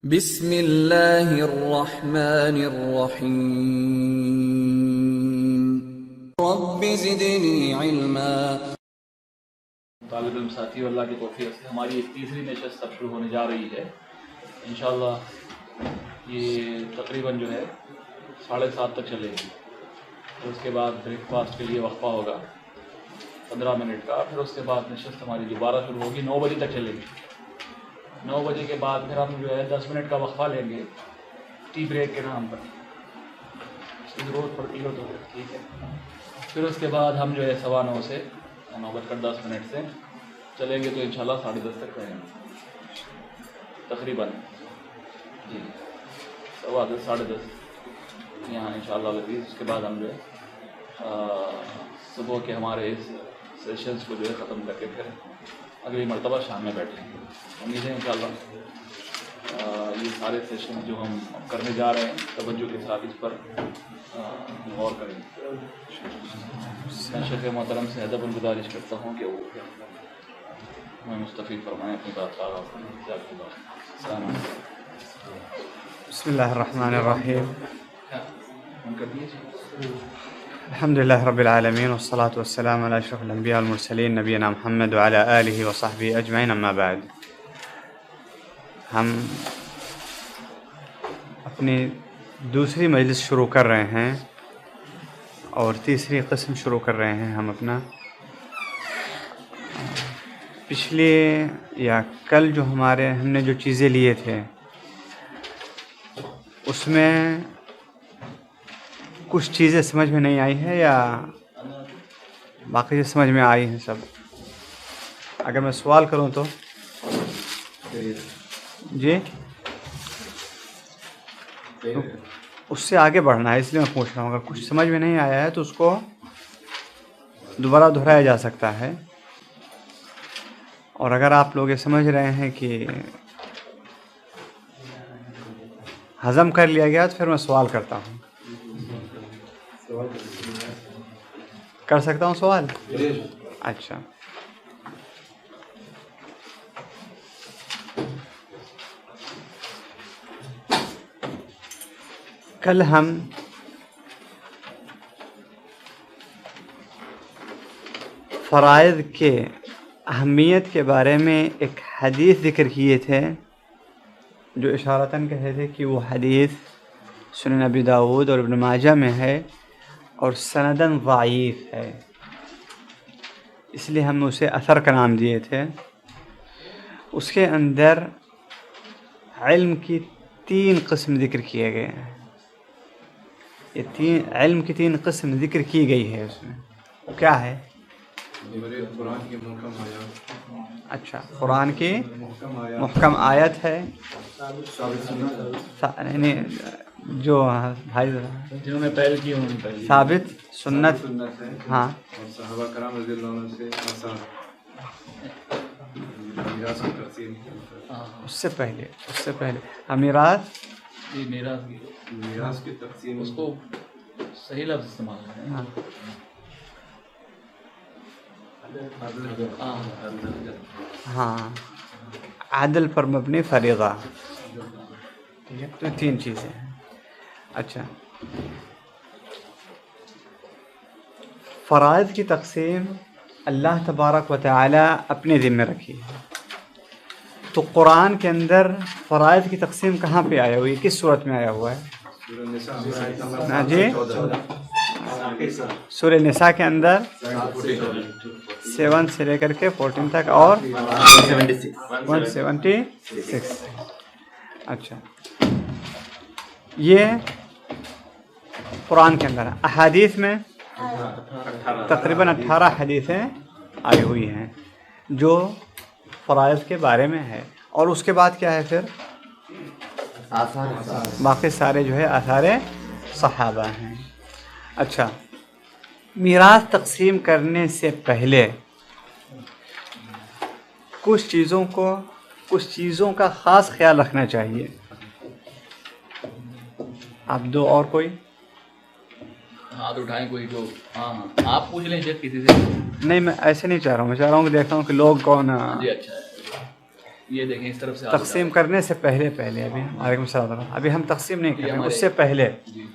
बिस्मिल्लाहिर्रहमानिर्रहीम रब्बि ज़िदनी इल्मा। तालिब इल्म साथी अल्लाह की तौफीक से हमारी तीसरी नशस्त अब शुरू होने जा रही है इंशाअल्लाह। ये तकरीबन जो है 7:30 तक चलेगी। फिर उसके बाद ब्रेकफास्ट के लिए वक्फा होगा 15 मिनट का। फिर उसके बाद नशस्त हमारी दोबारा शुरू होगी 9 बजे तक चलेगी। 9 बजे के बाद फिर हम जो है 10 मिनट का वक्फा लेंगे टी ब्रेक के नाम पर। ज़रूरत पड़ती हो तो ठीक है। फिर उसके बाद हम जो है 9:15 से 9:10 से चलेंगे तो इंशाल्लाह 10:30 तक रहेंगे तकरीबन जी। 10:15 10:30 यहाँ इंशाल्लाह लजीज। उसके बाद हम जो है सुबह के हमारे इस सेशंस को जो है ख़त्म करके फिर अगली मरतबा शाम में बैठेंगे। उम्मीद है इंशाल्लाह ये सारे सेशन जो हम करने जा रहे हैं तवज्जो के साथ इस पर गौर करेंगे। मैं शेख मोहतरम से अदब गुजारिश करता हूँ कि वो मैं मुस्तफ़ीद फरमाएँ अपनी बात का आगाज़ करें। बिस्मिल्लाहिर्रहमानिर्रहीम अल्हम्दुलिल्लाहि रब्बिल आलमीन वस्सलातु वस्सलामु अला अशरफिल अंबिया वल मुरसलीन नबीना मुहम्मद व अला आलिहि व सहबिहि अजमईन अम्मा बाद। हम अपनी दूसरी मजलिस शुरू कर रहे हैं और तीसरी किस्म शुरू कर रहे हैं हम अपना। पिछले या कल जो हमने जो चीज़ें लिए थे उसमें कुछ चीज़ें समझ में नहीं आई है या बाकी चीज़ें समझ में आई हैं सब। अगर मैं सवाल करूं तो जी तो उससे आगे बढ़ना है, इसलिए मैं पूछ रहा हूँ। अगर कुछ समझ में नहीं आया है तो उसको दोबारा दोहराया जा सकता है। और अगर आप लोग ये समझ रहे हैं कि हज़म कर लिया गया तो फिर मैं सवाल करता हूँ। कर सकता हूँ सवाल? अच्छा, कल हम फ़राइज़ के अहमियत के बारे में एक हदीस ज़िक्र किए थे जो इशारतन कहे थे कि वो हदीस सुनन अबी दाऊद और इब्न माजा में है और सनदन ज़ईफ़ है, इसलिए हम उसे असर का नाम दिए थे। उसके अंदर इल्म की 3 किस्म ज़िक्र किए गए हैं। ये इल्म की 3 किस्म ज़िक्र की गई है उसमें। क्या है? अच्छा, कुरान की मुहकम आयत है, यानी जो भाई जिन्होंने पहल की उन्होंने पहल साबित सुन्नत। हाँ, उससे पहले अमीरात मीरास की तक़सीम, उसको सही लफ्ज़ इस्तेमाल करें। हाँ, आदल पर मबनी फरीज़ा। ठीक है, तो 3 चीज़ें हैं। अच्छा, फ़राइज़ की तक़सीम अल्लाह तबारक व तआला अपने ज़िम्मे रखी है। तो कुरान के अंदर फ़राइज़ की तक़सीम कहाँ पे आया हुआ है? किस सूरत में आया हुआ है? जी, सूरह निसा के अंदर 7 से लेकर के 14 तक और 176। अच्छा, ये कुरान के अंदर है। अहादीस में तकरीबन 18 हदीसें आई हुई हैं जो फ़राइज़ के बारे में है। और उसके बाद क्या है फिर? बाकी सारे जो है आसार सहाबा हैं। अच्छा, मीरास तक़सीम करने से पहले कुछ चीज़ों का ख़ास ख्याल रखना चाहिए। आप दो और कोई हाथ उठाएं कोई जो। हाँ, आप पूछ लें किसी से। नहीं, मैं ऐसे नहीं चाह रहा हूँ। मैं चाह रहा हूँ कि देखता हूँ कि लोग कौन जी, अच्छा है। ये देखें इस तरफ से तकसीम करने से पहले वालेकुम सलाम, अभी हम तकसीम नहीं कर रहे हैं, उससे पहले जी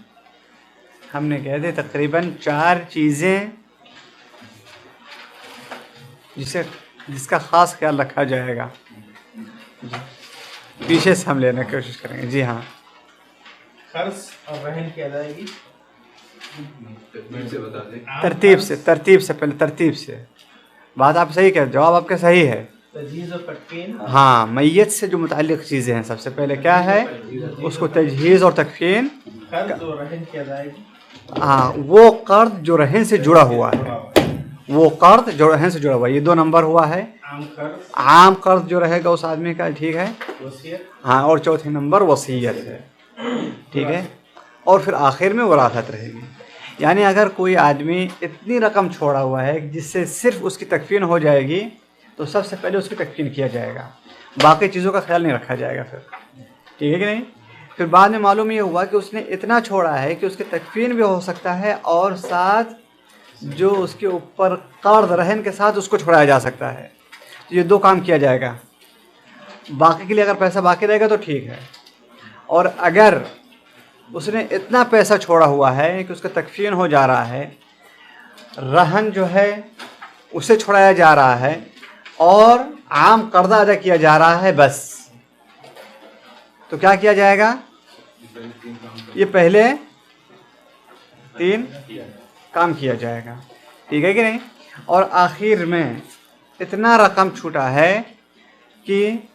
हमने कहे थे तकरीबन 4 चीज़ें जिसका ख़ास ख्याल रखा जाएगा। पीछे से हम लेने की कोशिश करेंगे। जी हाँ, खर्च और रहन की अदायगी तरतीब से पहले तरतीब से बात आप सही कह, जवाब आपका सही है। तजहीज़ और तकफीन, हाँ, मैयत से जो मुताल्लिक़ चीज़ें हैं, सबसे पहले क्या है, उसको तजहीज़ और तकफीन। खर्च और रहन की अदायगी, हाँ, वो कर्ज जो रहन से जुड़ा हुआ है, वो कर्ज जो रहन से जुड़ा हुआ है, ये 2 नंबर हुआ है। आम कर्ज जो रहेगा उस आदमी का, ठीक है। वसीयत, हाँ, और चौथे नंबर वसीयत है, ठीक है। और फिर आखिर में वरासत रहेगी। यानी अगर कोई आदमी इतनी रकम छोड़ा हुआ है जिससे सिर्फ उसकी तकफीन हो जाएगी, तो सबसे पहले उसकी तकफीन किया जाएगा, बाकी चीज़ों का ख्याल नहीं रखा जाएगा फिर, ठीक है कि नहीं। फिर बाद में मालूम ये हुआ कि उसने इतना छोड़ा है कि उसकी तकफीन भी हो सकता है और साथ जो उसके ऊपर कर्ज रहन के साथ उसको छोड़ाया जा सकता है। तो ये 2 काम किया जाएगा। बाकी के लिए अगर पैसा बाकी रहेगा तो ठीक है, और अगर उसने इतना पैसा छोड़ा हुआ है कि उसका तकफीन हो जा रहा है, रहन जो है उसे छोड़ाया जा रहा है और आम कर्जा अदा किया जा रहा है, बस, तो क्या किया जाएगा? ये पहले 3 काम किया जाएगा, ठीक है कि नहीं। और आखिर में इतना रकम छूटा है कि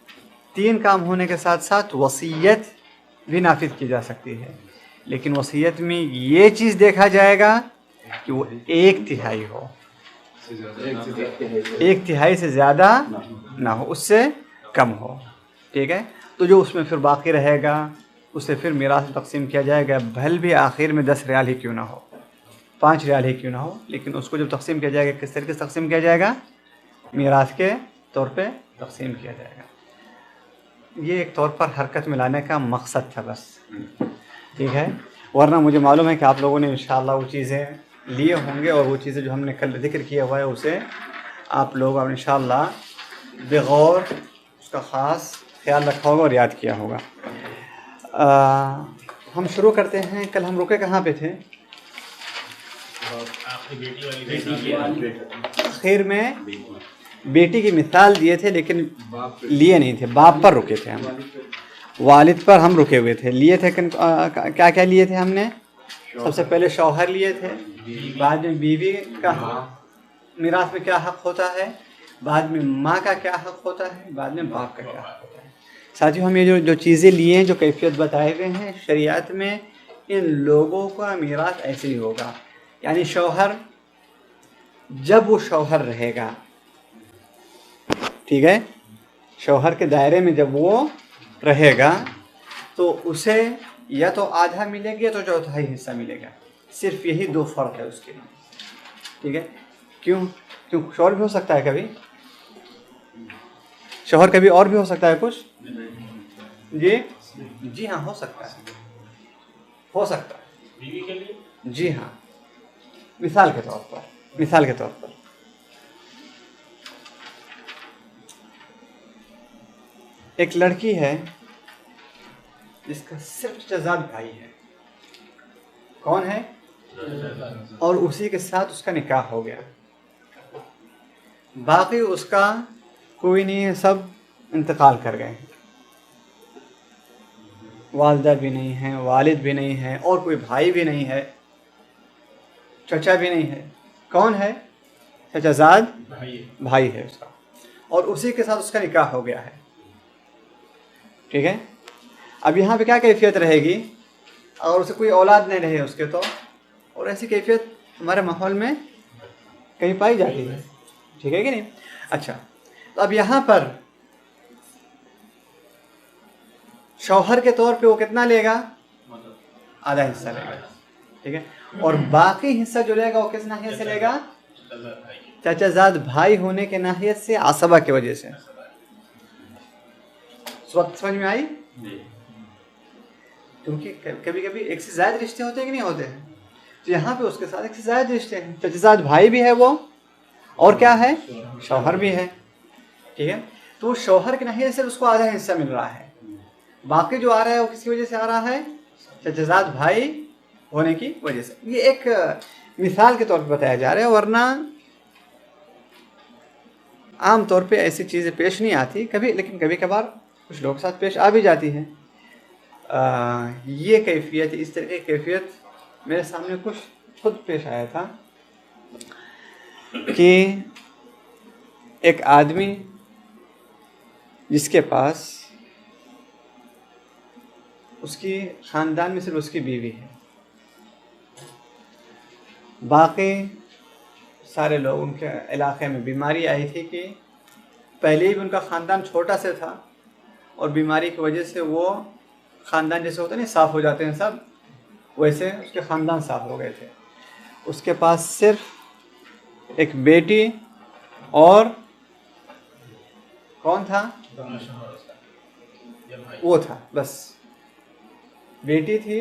3 काम होने के साथ साथ वसीयत भी नाफिज की जा सकती है, लेकिन वसीयत में ये चीज़ देखा जाएगा कि वो 1/3 हो, 1/3 से ज़्यादा ना हो, उससे कम हो, ठीक है। तो जो उसमें फिर बाकी रहेगा उसे फिर मीरास में तकसीम किया जाएगा, भले भी आखिर में 10 रियाल ही क्यों ना हो, 5 रियाल ही क्यों ना हो, लेकिन उसको जब तकसीम किया जाएगा, किस तरीके से तकसीम किया जाएगा? मीरास के तौर पे तकसीम किया जाएगा। ये एक तौर पर हरकत में लाने का मकसद था बस, ठीक है। वरना मुझे मालूम है कि आप लोगों ने इंशाअल्लाह वो चीज़ें लिए होंगे और वो चीज़ें जो हमने कल जिक्र किया हुआ है उसे आप लोग अब इंशाअल्लाह बेगौर उसका ख़ास ख्याल रखा होगा और याद किया होगा। हम शुरू करते हैं। कल हम रुके कहाँ पे थे? आखिर में बेटी की मिसाल दिए थे, लेकिन लिए नहीं थे, बाप पर रुके थे हम, वालिद पर हम रुके हुए थे। लिए थे क्या क्या लिए थे हमने? सबसे पहले शौहर लिए थे, बाद में बीवी का मीरास में क्या हक़ होता है, बाद में माँ का क्या हक़ होता है, बाद में बाप का क्या हक़ होता है। साथियों, हम ये जो चीज़ें लिए हैं, जो कैफियत बताए हुए हैं शरीयत में, इन लोगों का मीरास ऐसे ही होगा। यानी शौहर जब वो शौहर रहेगा, ठीक है, शौहर के दायरे में जब वो रहेगा तो उसे या तो आधा मिलेगा या तो चौथाई हिस्सा मिलेगा। सिर्फ यही 2 फ़र्क है उसके लिए, ठीक है। क्यों शौहर भी हो सकता है कभी, शौहर कभी और भी हो सकता है कुछ? जी हाँ, हो सकता है, हो सकता है बीवी के लिए। जी हाँ, मिसाल के तौर पर एक लड़की है जिसका सिर्फ चचाजाद भाई है। कौन है? और उसी के साथ उसका निकाह हो गया, बाकी उसका कोई नहीं है, सब इंतकाल कर गए। वालिदा भी नहीं है, वालिद भी नहीं है, और कोई भाई भी नहीं है, चचा भी नहीं है। कौन है? चचाजाद भाई है उसका, और उसी के साथ उसका निकाह हो गया है, ठीक है। अब यहाँ पे क्या कैफियत रहेगी अगर उसे कोई औलाद नहीं रहे उसके तो, और ऐसी कैफियत हमारे माहौल में कहीं पाई जाती है, ठीक है कि नहीं। अच्छा, तो अब यहाँ पर शौहर के तौर पे वो कितना लेगा? आधा हिस्सा लेगा, ठीक है। और बाकी हिस्सा जो लेगा वो किस नाहियत से लेगा? चाचाजाद भाई होने के नाहियत से, आसबा की वजह से। समझ में आई? क्योंकि कभी कभी एक से ज़्यादा रिश्ते होते हैं कि नहीं होते हैं, तो यहाँ पे उसके साथ एक से ज़्यादा रिश्ते हैं। चाचाजाद भाई भी है वो, और क्या है? शौहर भी है, ठीक है। तो शौहर की नहीयत से उसको आधा हिस्सा मिल रहा है, बाकी जो आ रहा है वो किसकी वजह से आ रहा है, चचाजाद भाई होने की वजह से। ये एक मिसाल के तौर पर बताया जा रहा है, वरना आम तौर पे ऐसी चीज़ें पेश नहीं आती कभी, लेकिन कभी कभार कुछ लोगों के साथ पेश आ भी जाती है। ये कैफियत, इस तरह की कैफियत मेरे सामने कुछ खुद पेश आया था कि एक आदमी जिसके पास उसकी ख़ानदान में सिर्फ उसकी बीवी है, बाकी सारे लोग, उनके इलाके में बीमारी आई थी कि पहले ही उनका ख़ानदान छोटा से था और बीमारी की वजह से वो ख़ानदान जैसे होता नहीं साफ़ हो जाते हैं सब, वैसे उसके ख़ानदान साफ़ हो गए थे। उसके पास सिर्फ एक बेटी और कौन था, वो था, बस बेटी थी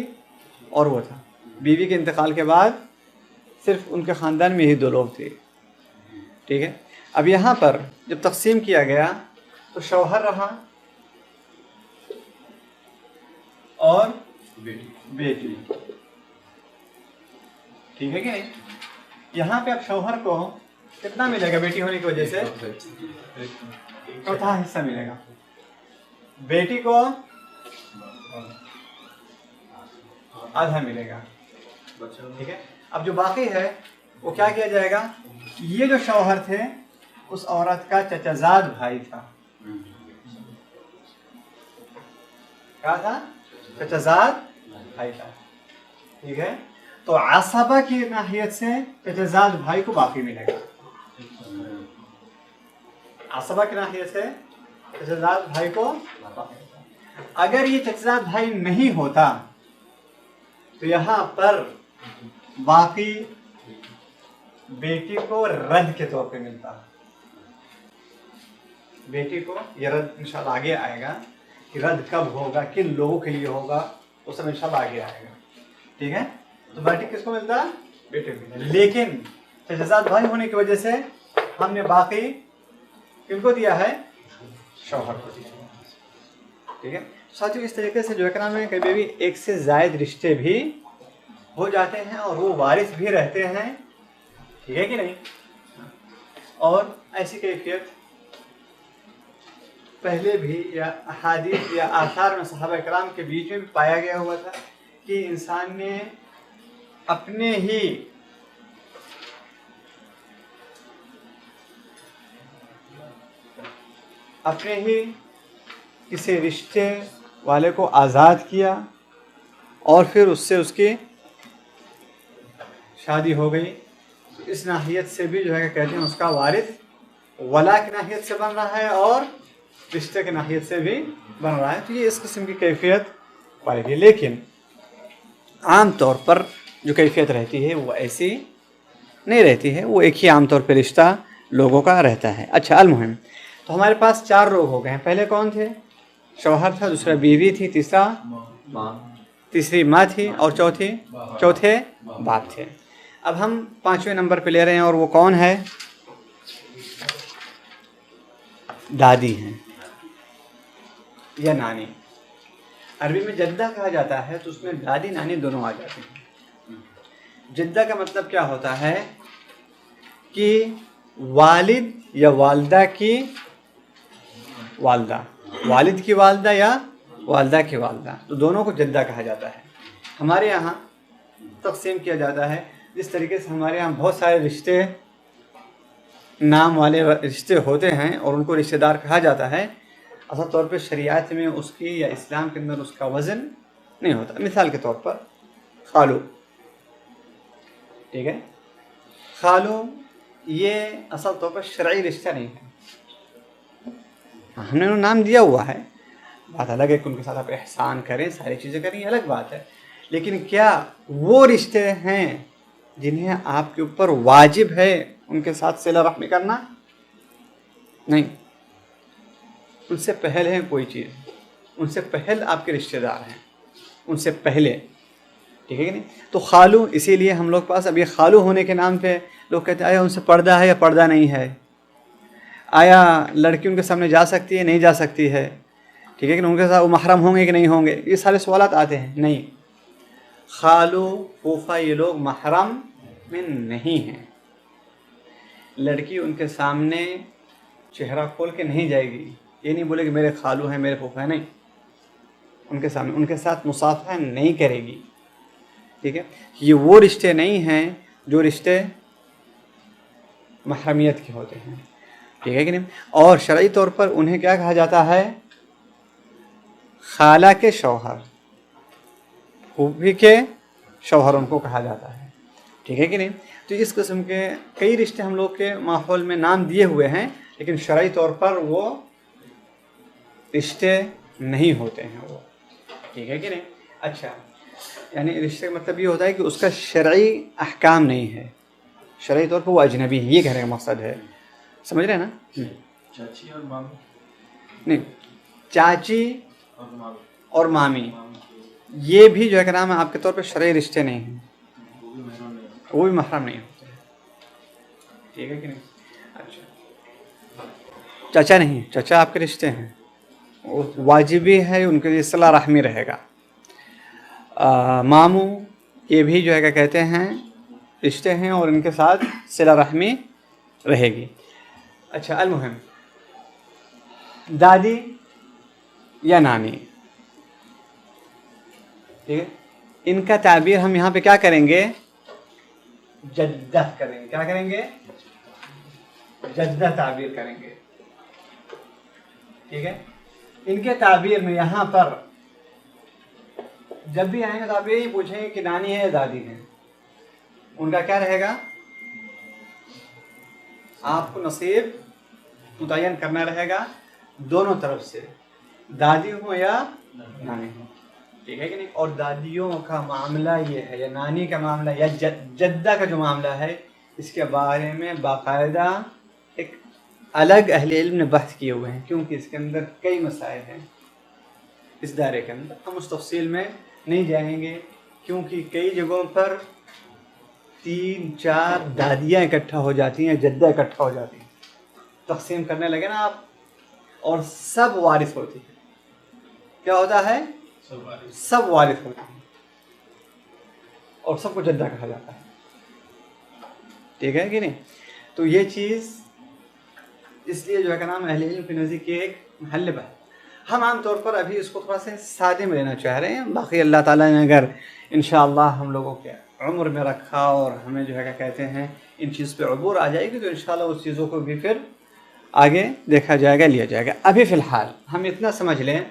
और वो था। बीवी के इंतकाल के बाद सिर्फ उनके ख़ानदान में ही 2 लोग थे, ठीक है। अब यहाँ पर जब तकसीम किया गया तो शौहर रहा और बेटी, ठीक है कि नहीं। यहाँ पे अब शौहर को कितना मिलेगा बेटी होने की वजह से, चौथा हिस्सा मिलेगा, बेटी को आधा मिलेगा, ठीक है। अब जो बाकी है वो क्या किया जाएगा, ये जो शौहर थे उस औरत का चचाजाद भाई था, क्या था, चचाजाद भाई था, ठीक है। तो आसबा की नाहियत से चचाजाद भाई को बाकी मिलेगा, आसबा की नाहियत से चचाजाद भाई को। अगर ये चचाजाद भाई नहीं होता तो यहाँ पर बाकी बेटी को रद्द के तौर पे मिलता, बेटी को ये रद्द इंशाल्लाह आगे आएगा कि रद्द कब होगा, किन लोगों के लिए होगा, वो सब इंशाल्लाह आगे आएगा, ठीक है। तो बेटी किसको मिलता, बेटे को। लेकिन चचाजाद भाई होने की वजह से हमने बाकी किनको दिया है, शौहर को दिया, ठीक है। साथियों इस तरीके से जो है में कभी भी एक से ज़ायद रिश्ते भी हो जाते हैं और वो वारिस भी रहते हैं, ठीक है कि नहीं। और ऐसी कैफियत पहले भी या अहादीस या आसार में सहाबा कराम के बीच में भी पाया गया हुआ था कि इंसान ने अपने ही किसी रिश्ते वाले को आज़ाद किया और फिर उससे उसकी शादी हो गई, तो इस नाहियत से भी जो है कहते हैं उसका वारिस वला की नाहियत से बन रहा है और रिश्ते की नाहियत से भी बन रहा है। तो ये इस किस्म की कैफियत पाएगी, लेकिन आम तौर पर जो कैफियत रहती है वो ऐसी नहीं रहती है, वो एक ही आम तौर पर रिश्ता लोगों का रहता है। अच्छा, अलमुहिम तो हमारे पास 4 लोग हो गए हैं। पहले कौन थे, शौहर था, दूसरा बीवी थी, तीसरी माँ थी और चौथे बाप थे। अब हम 5वें नंबर पे ले रहे हैं और वो कौन है, दादी हैं या नानी। अरबी में जद्दा कहा जाता है तो उसमें दादी नानी दोनों आ जाते हैं। जद्दा का मतलब क्या होता है कि वालिद या वालदा की वालदा, वालिद की वालदा या वालदा की वालदा, तो दोनों को जद्दा कहा जाता है। हमारे यहाँ तकसीम किया जाता है जिस तरीके से हमारे यहाँ बहुत सारे रिश्ते नाम वाले रिश्ते होते हैं और उनको रिश्तेदार कहा जाता है, असल तौर पे शरीयत में उसकी या इस्लाम के अंदर उसका वज़न नहीं होता। मिसाल के तौर पर खालू, ठीक है, खालू ये असल तौर पर शरई रिश्ता नहीं है, हमने उन्हें नाम दिया हुआ है, बात अलग है कि उनके साथ आप एहसान करें, सारी चीज़ें करें, ये अलग बात है, लेकिन क्या वो रिश्ते हैं जिन्हें आपके ऊपर वाजिब है उनके साथ सिला रहमी करना? नहीं, उनसे पहले है कोई चीज़, उनसे पहले आपके रिश्तेदार हैं, उनसे पहले, ठीक है कि नहीं। तो खालू, इसीलिए हम लोग पास अब ये खालू होने के नाम पे लोग कहते हैं उनसे पर्दा है या पर्दा नहीं है। आया लड़की उनके सामने जा सकती है, नहीं जा सकती है, ठीक है कि उनके साथ वो महरम होंगे कि नहीं होंगे, ये सारे सवालात आते हैं। नहीं, खालू फूफा ये लोग महरम में नहीं हैं। लड़की उनके सामने चेहरा खोल के नहीं जाएगी, ये नहीं बोलेगी मेरे खालू हैं मेरे फूफा हैं, नहीं, उनके सामने उनके साथ मुसाफा नहीं करेगी, ठीक है। ये वो रिश्ते नहीं हैं जो रिश्ते महरमियत के होते हैं, ठीक है कि नहीं। और शरई तौर पर उन्हें क्या कहा जाता है, खाला के शौहर, फूफी के शौहर उनको कहा जाता है, ठीक है कि नहीं। तो इस किस्म के कई रिश्ते हम लोग के माहौल में नाम दिए हुए हैं, लेकिन शरई तौर पर वो रिश्ते नहीं होते हैं वो, ठीक है कि नहीं। अच्छा, यानी रिश्ते का मतलब ये होता है कि उसका शरई अहकाम नहीं है, शरई तौर पर वो अजनबी है, ये कहने का मकसद है, समझ रहे हैं ना। चाची और मामी नहीं, चाची और मामी और मामी ये भी जो है क्या नाम है आपके तौर पे शरई रिश्ते नहीं हैं, वो भी महरम नहीं होते, ठीक है कि नहीं। अच्छा, चाचा नहीं, चाचा आपके रिश्ते हैं, वो वाजिबी है उनके लिए सिला रहमी रहेगा। मामू ये भी जो है क्या कहते हैं रिश्ते हैं और इनके साथ सिला रहमी रहेगी। अच्छा, अलमुहिम दादी या नानी, ठीक है, इनका ताबीर हम यहाँ पे क्या करेंगे, जद्दा करेंगे, क्या करेंगे, जद्दा ताबीर करेंगे, ठीक है। इनके ताबीर में यहाँ पर जब भी आएंगे तो आप ये पूछेंगे कि नानी है या दादी है, उनका क्या रहेगा, आपको नसीब मुतय्यन करना रहेगा दोनों तरफ से, दादी हो या नानी हो, ठीक है कि नहीं। और दादियों का मामला ये है या नानी का मामला या जद्दा का जो मामला है, इसके बारे में बाकायदा एक अलग अहले इल्म ने बहस किए हुए हैं, क्योंकि इसके अंदर कई मसाइल हैं। इस दायरे के अंदर हम उस तफसील में नहीं जाएंगे, क्योंकि कई जगहों पर 3-4 दादियाँ इकट्ठा हो जाती हैं, जद्दा इकट्ठा हो जाती हैं, तकसीम करने लगे ना आप, और सब वारिस होती है, क्या होता है, सब वारिस होते हैं और सबको जद्दा कहा जाता है, ठीक है कि नहीं। तो ये चीज़ इसलिए जो है का नाम अहले इल्म के नज़दीक एक महल है। हम आम तौर पर अभी इसको थोड़ा सा सादे में लेना चाह रहे हैं, बाकी अल्लाह ताला ने अगर इंशाअल्लाह हम लोगों के उम्र में रखा और हमें जो है क्या कहते हैं इन चीज़ पे अबूर आ जाएगी, तो इंशाअल्लाह उस चीज़ों को भी फिर आगे देखा जाएगा, लिया जाएगा। अभी फ़िलहाल हम इतना समझ लें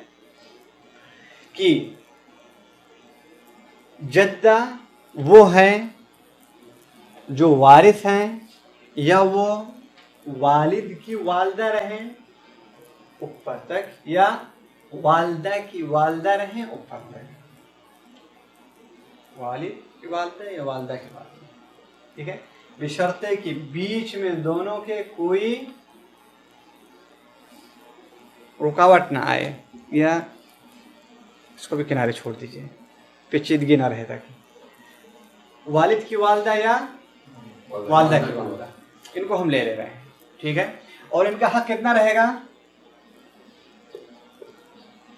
कि जद्दा वो हैं जो वारिस हैं या वो वालिद की वालदा रहें ऊपर तक, या वालदा की वालदा रहें ऊपर तक, वालिद की वालदा या वालदा की वालदा, ठीक है, बशर्ते कि बीच में दोनों के कोई रुकावट ना आए, या इसको भी किनारे छोड़ दीजिए, पेचीदगी ना रहे, ताकि वालिद की वालदा या वालदा की वालदा इनको हम ले रहे हैं, ठीक है। और इनका हक कितना रहेगा,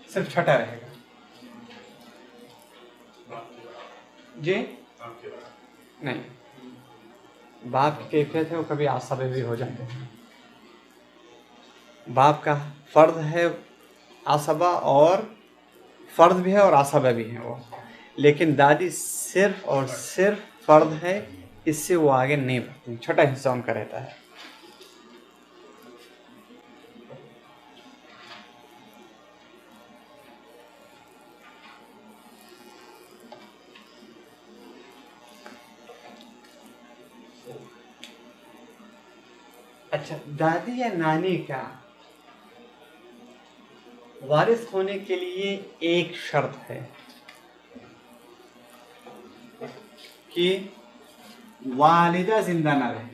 सिर्फ छठा रहेगा जी, नहीं, बाप की कैफियत है वो कभी आसबे भी हो जाते हैं, बाप का फ़र्द है आसबा, और फ़र्द भी है और आसबा भी है वो, लेकिन दादी सिर्फ और सिर्फ फ़र्द है, इससे वो आगे नहीं बढ़ती, छठा हिस्सा उनका रहता है। अच्छा, दादी या नानी का वारिस होने के लिए एक शर्त है कि वालिदा जिंदा ना रहे,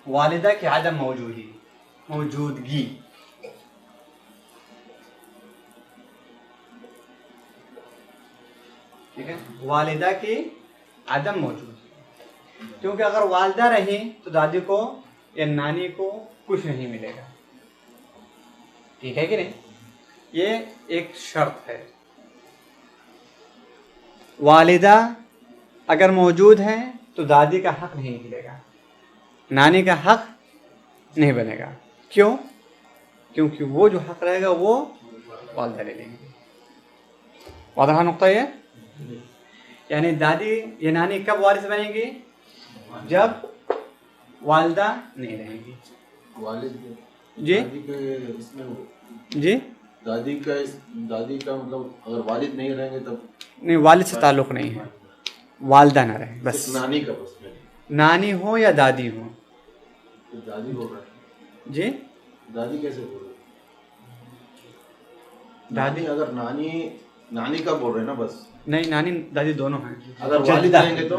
वालिदा की आदम मौजूदगी, वालिदा की आदम मौजूद है, क्योंकि अगर वालिदा रही तो दादी को या नानी को कुछ नहीं मिलेगा। ठीक है कि नहीं? ये एक शर्त है। वालिदा अगर मौजूद है तो दादी का हक नहीं मिलेगा, नानी का हक नहीं बनेगा। क्यों? क्योंकि वो जो हक रहेगा वो वालिदा ले लेंगे। वादा नुक्ता ये, यानी दादी या नानी कब वारिस बनेंगी? जब वालिदा नहीं रहेंगी। वालिद जी दादी के इसमें जी दादी का मतलब अगर वालिद नहीं रहेंगे तब नहीं, वालिद से ताल्लुक़ नहीं है, वालिदा ना रहे बस। सिर्फ नानी का बस में नानी हो या दादी हो। तो दादी बोल रहा है, जी दादी कैसे बोल रहे? दादी अगर नानी का बोल रहे हैं ना बस। नहीं, नानी दादी दोनों हैं। अगर वालिद जद्दा रहेंगे तो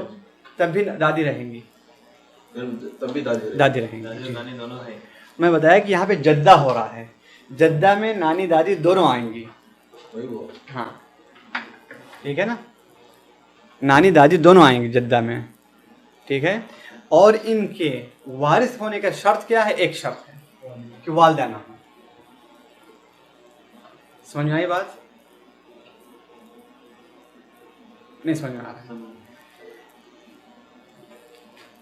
तब भी दादी रहेंगी, तब भी दादी रहेगी। दादी रहेंगी। नानी दोनों है। मैं बताया कि यहाँ पे जद्दा हो रहा है, जद्दा में नानी दादी दोनों आएंगी। वही वो हाँ ठीक है ना, नानी दादी दोनों आएंगी जद्दा में। ठीक है, और इनके वारिस होने का शर्त क्या है? एक शर्त है कि वालिदा ना हो। समझ में आई बात? नहीं समझ में आ रहा है?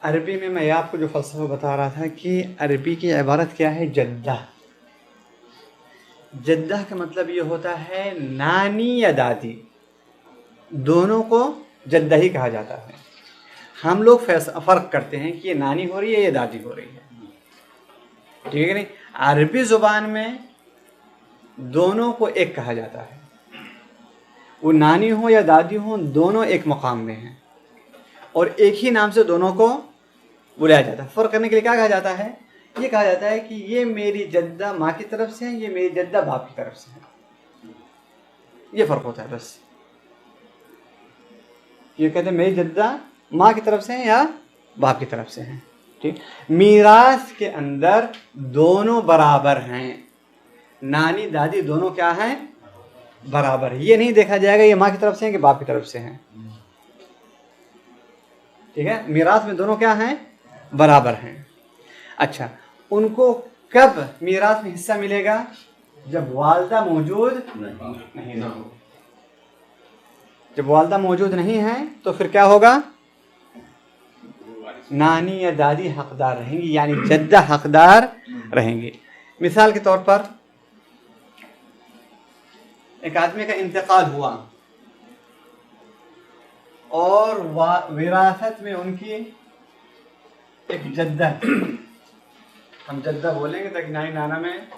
अरबी में मैं आपको जो फ़लसफ़ा बता रहा था कि अरबी की इबारत क्या है? जद्दा। जद्दा का मतलब ये होता है नानी या दादी, दोनों को जद्दा ही कहा जाता है। हम लोग फ़र्क करते हैं कि ये नानी हो रही है या दादी हो रही है। ठीक है कि नहीं? अरबी ज़ुबान में दोनों को एक कहा जाता है, वो नानी हो या दादी हो दोनों एक मकाम में हैं और एक ही नाम से दोनों को बुलाया जाता है। फ़र्क करने के लिए क्या कहा जाता है? ये कहा जाता है कि ये मेरी जद्दा माँ की तरफ से है, ये मेरी जद्दा बाप की तरफ से है। ये फ़र्क होता है बस। ये कहते हैं मेरी जद्दा माँ की तरफ से है या बाप की तरफ से है। ठीक, मीरास के अंदर दोनों बराबर हैं, नानी दादी दोनों क्या हैं? बराबर है। ये नहीं देखा जाएगा ये माँ की तरफ से है कि बाप की तरफ से है। ठीक है, मीरास में दोनों क्या हैं? बराबर हैं। अच्छा, उनको कब मीरास में हिस्सा मिलेगा? जब वालिदा मौजूद नहीं रहेगी। जब वालिदा मौजूद नहीं है तो फिर क्या होगा? नानी या दादी हकदार रहेंगी, यानी जद्दा हकदार रहेंगी। मिसाल के तौर पर एक आदमी का इंतकाल हुआ और विरासत में उनकी एक जद्दा, हम जद्दा बोलेंगे ताकि नानी नाना में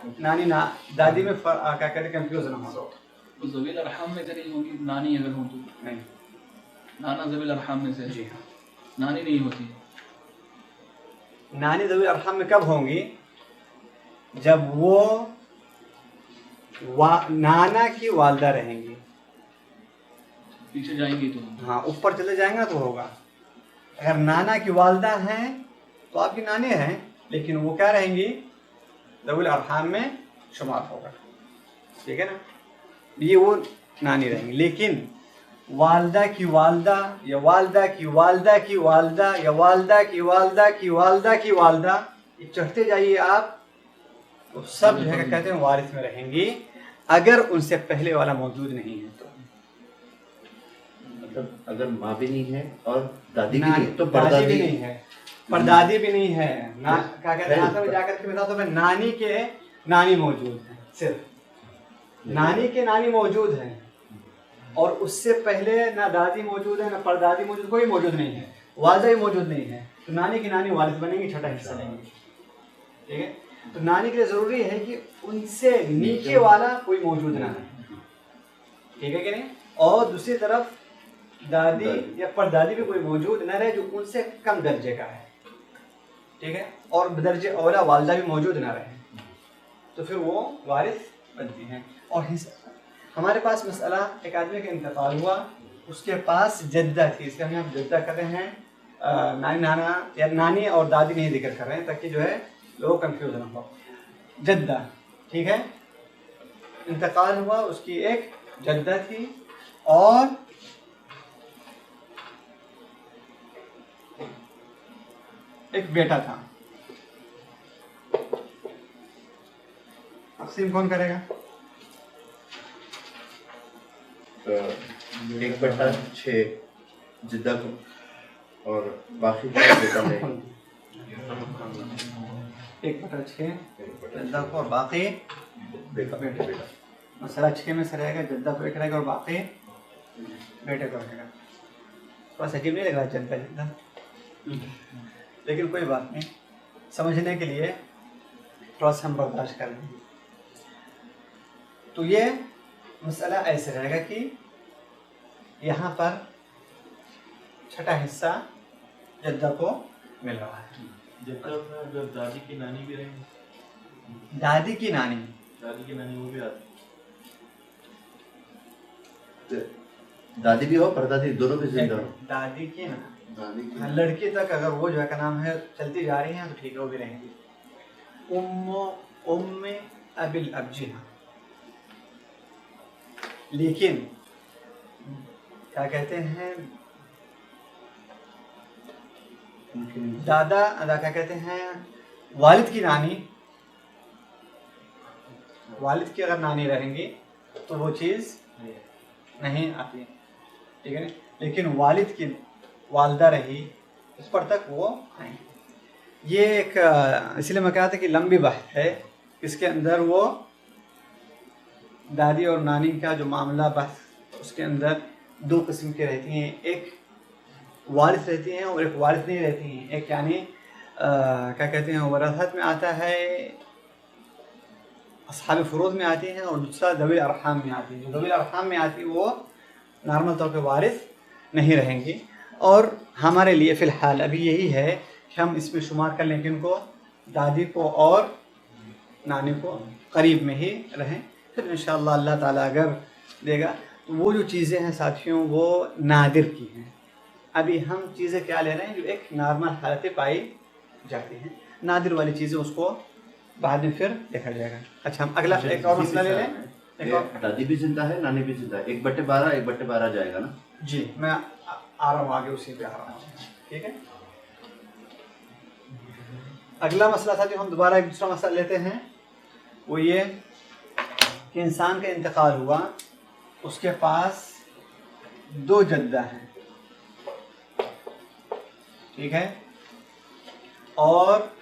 दादी में क्या कहते कंफ्यूज ना हो। तो ज़वील अरहम में से नहीं होगी नानी, अगर हो तो नहीं, नाना ज़वील अरहम में से। जी हाँ, नानी नहीं होती। नानी ज़वील अरहम में कब होंगी? जब वो नाना की वालिदा रहेंगी। पीछे जाएंगी तो हाँ, ऊपर चले जाएंगे ना तो होगा। अगर नाना की वालिदा हैं तो आपकी नानी हैं, लेकिन वो क्या रहेंगी? ज़वील अरहम में शुमार होगा। ठीक है ना, ये वो नानी रहेंगी। लेकिन वालिदा की वालिदा या वालिदा की वालिदा की वालिदा या वालिदा की वालिदा की वालिदा की वालिदा, ये चढ़ते जाइए आप तो सब जो है कहते हैं वारिस में रहेंगी, अगर उनसे पहले वाला मौजूद नहीं है तो। मतलब अगर माँ भी नहीं है और दादी भी नानी नहीं तो दादी भी नहीं है, परदादी भी नहीं है, क्या कहते हैं आखिर में जाकर के बता तो नानी के नानी मौजूद है, सिर्फ नानी के नानी मौजूद है और उससे पहले ना दादी मौजूद है ना परदादी मौजूद, कोई मौजूद नहीं है, वालिदा भी मौजूद नहीं है, तो नानी की नानी वारिस बनेंगी, छोटा हिस्सा लेंगे। ठीक है, तो नानी के लिए जरूरी है कि उनसे नीचे वाला कोई मौजूद ना है। ठीक है कि नहीं? और दूसरी तरफ दादी या परदादी भी कोई मौजूद न रहे जो उनसे कम दर्जे का है। ठीक है, और दर्जे औला वालिदा भी मौजूद ना रहे तो फिर वो वारिस बनती हैं। और हमारे पास मसला, एक आदमी का इंतकाल हुआ, उसके पास जद्दा थी, इसलिए हम जद्दा कर रहे हैं, नानी नाना या नानी और दादी नहीं जिक्र कर रहे हैं ताकि जो है लोग कंफ्यूज ना हो। जद्दा, ठीक है, इंतकाल हुआ, उसकी एक जद्दा थी और एक बेटा था। तकसीम कौन करेगा? 1/6 जिद्दा को और बाकी का बेटा में 1/6 जद्दा को और बाकी बेटा। मसला 6 में से रहेगा, जद्दा को 1 रहेगा और बाकी बेटे को रहेगा। थोड़ा सा अजीब नहीं लग रहा जद्दा जद्दा, लेकिन कोई बात नहीं, समझने के लिए थोड़ा सा हम बर्दाश्त कर लेंगे। तो ये मसला ऐसे रहेगा कि यहाँ पर छठा हिस्सा जद्दा को मिल रहा है। जद्दा में अगर दादी की नानी भी रहेंगी, दादी की नानी वो भी आती दादी भी हो परदादी दोनों भी जिंदा हो। दादी की नानी, दादी की हाँ, लड़की तक अगर वो जो है का नाम है चलती जा रही है तो ठीक है, वो भी रहेंगी। उम्मे अबिल अब, जी हाँ। लेकिन क्या कहते हैं दादा अदा क्या कहते हैं वालिद की नानी, वालिद की अगर नानी रहेंगी तो वो चीज़ नहीं आती, ठीक है। लेकिन वालिद की वालदा रही उस पर तक वो आएंगे। ये एक इसलिए मैं कहा था कि लंबी बात है, इसके अंदर वो दादी और नानी का जो मामला बस उसके अंदर दो किस्म की रहती हैं, एक वारिस रहती हैं और एक वारिस नहीं रहती हैं। एक यानी क्या कहते हैं वरासत में आता है, अस्हाब फ़ुरूज़ में आती हैं, और दूसरा दवील अरहाम में आती है। जो दवील अरहाम में आती है वो नॉर्मल तौर पे वारिस नहीं रहेंगी। और हमारे लिए फ़िलहाल अभी यही है कि हम इसमें शुमार कर लें कि उनको दादी को और नानी को करीब में ही रहें, फिर इंशाअल्लाह अल्लाह ताला अगर देगा। तो वो जो चीज़ें हैं साथियों वो नादिर की हैं। अभी हम चीज़ें क्या ले रहे हैं जो एक नॉर्मल हालतें पाई जाती हैं, नादिर वाली चीज़ें उसको बाद में फिर देखा जाएगा। अच्छा, हम अगला एक और मसला ले लें। एक और दादी भी जिंदा है, नानी भी जिंदा है। 1/12 1/12 जाएगा ना जी, मैं आ रहा हूँ आगे, उसी पे आ रहा हूँ, ठीक है। अगला मसला था जो हम दोबारा एक दूसरा मसला लेते हैं, वो ये कि इंसान का इंतकाल हुआ, उसके पास दो जद्दा हैं, ठीक है, और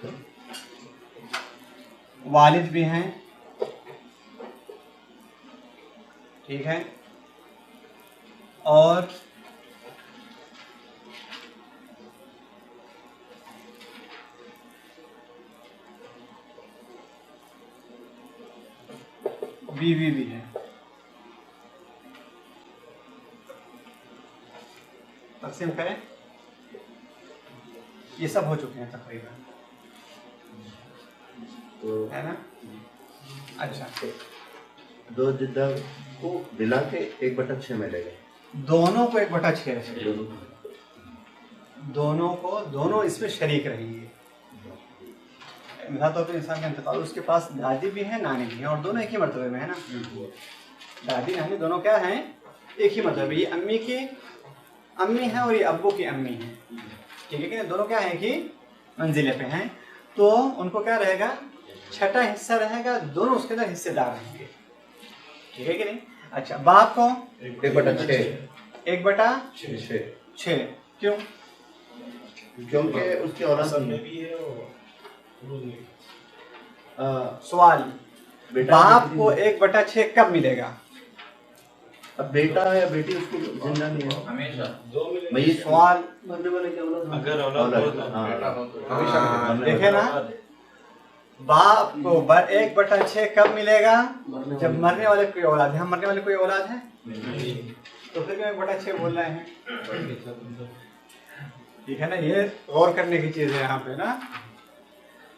वालिद भी हैं, ठीक है, और बीवी भी है। तकसीम करें, ये सब हो चुके हैं तकरीबन, तो है ना। अच्छा, दो जिद्दा को मिला के 1/6 मिलेगा। दोनों को 1/6 रहेगा, दोनों इसमें शरीक रहेंगे। मिसाल तौर पर इंसान का इंतकाल, उसके पास दादी भी है नानी भी है, और दोनों एक ही मर्तबे में है ना। दादी नानी दोनों क्या हैं, एक ही मर्तबे। ये अम्मी की अम्मी है और ये अब्बू की अम्मी है, ठीक है कि नहीं, दोनों क्या है कि मंजिले पे हैं। तो उनको क्या रहेगा, छठा हिस्सा रहेगा, दोनों उसके अंदर हिस्सेदार रहेंगे, ठीक है कि नहीं। अच्छा, बाप को 1/6 क्यों? क्योंकि उसकी औलाद में भी है सवाल, बेटा बाप को 1/6 कब मिलेगा? अब बेटा या बेटी उसको जिंदा नहीं है हमेशा दो मिले। मैं ये सवाल मरने वाले की औलाद अगर औलाद हो तो हाँ। बेटा हो तो हमेशा मिलेगा। देखे ना, बाप को 1/6 कब मिलेगा? जब मरने वाले कोई औलाद है। हम मरने वाले कोई औलाद है तो फिर क्यों 1/6 बोल रहे हैं? ठीक है ना, ये गौर करने की चीज है यहाँ पे ना।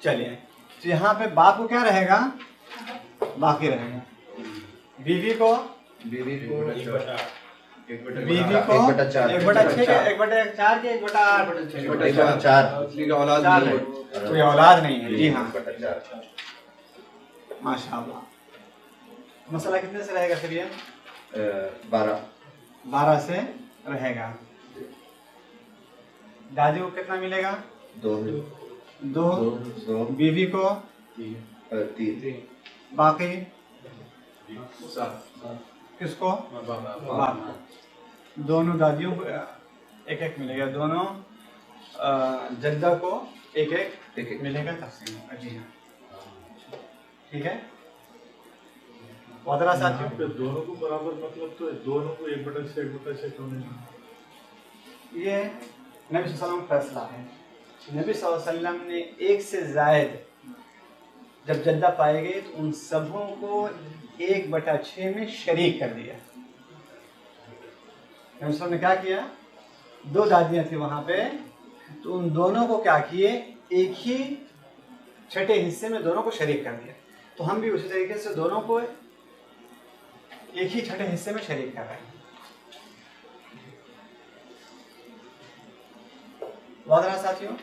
चलिए, तो यहाँ पे बाप को क्या रहेगा, बाकी रहेगा। बीवी को 1/4 1/6 के 1/4 के 1/8 1/4 कोई औलाद नहीं है। जी हाँ, 1/4 माशाअल्लाह। मसला कितने से रहेगा फिर ये? 12 से रहेगा। दादी को कितना मिलेगा? दो दो, दो बीवी को तीन बाकी किसको? बाप को। दोनों दादियों को एक एक मिलेगा, दोनों जद्दा को एक एक मिलेगा तकसीम होगा। जी हाँ, ठीक है। वादरा साथियों, पे दोनों को बराबर मतलब तो है, दोनों को 1/6 होने ये नबी सल्लल्लाहु अलैहि वसल्लम का फैसला है। नबी सल्लल्लाहु अलैहि वसल्लम ने एक से ज़ायद जब जद्दा पाए गए तो उन सबों को 1/6 में शरीक कर दिया। नबी सल्लल्लाहु अलैहि वसल्लम ने क्या किया? दो दादियाँ थी वहाँ पे, तो उन दोनों को क्या किए? एक ही छठे हिस्से में दोनों को शरीक कर दिया। तो हम भी उसी तरीके से दोनों को एक ही छठे हिस्से में शरीक कर रहे हैं। वादरा साथियों,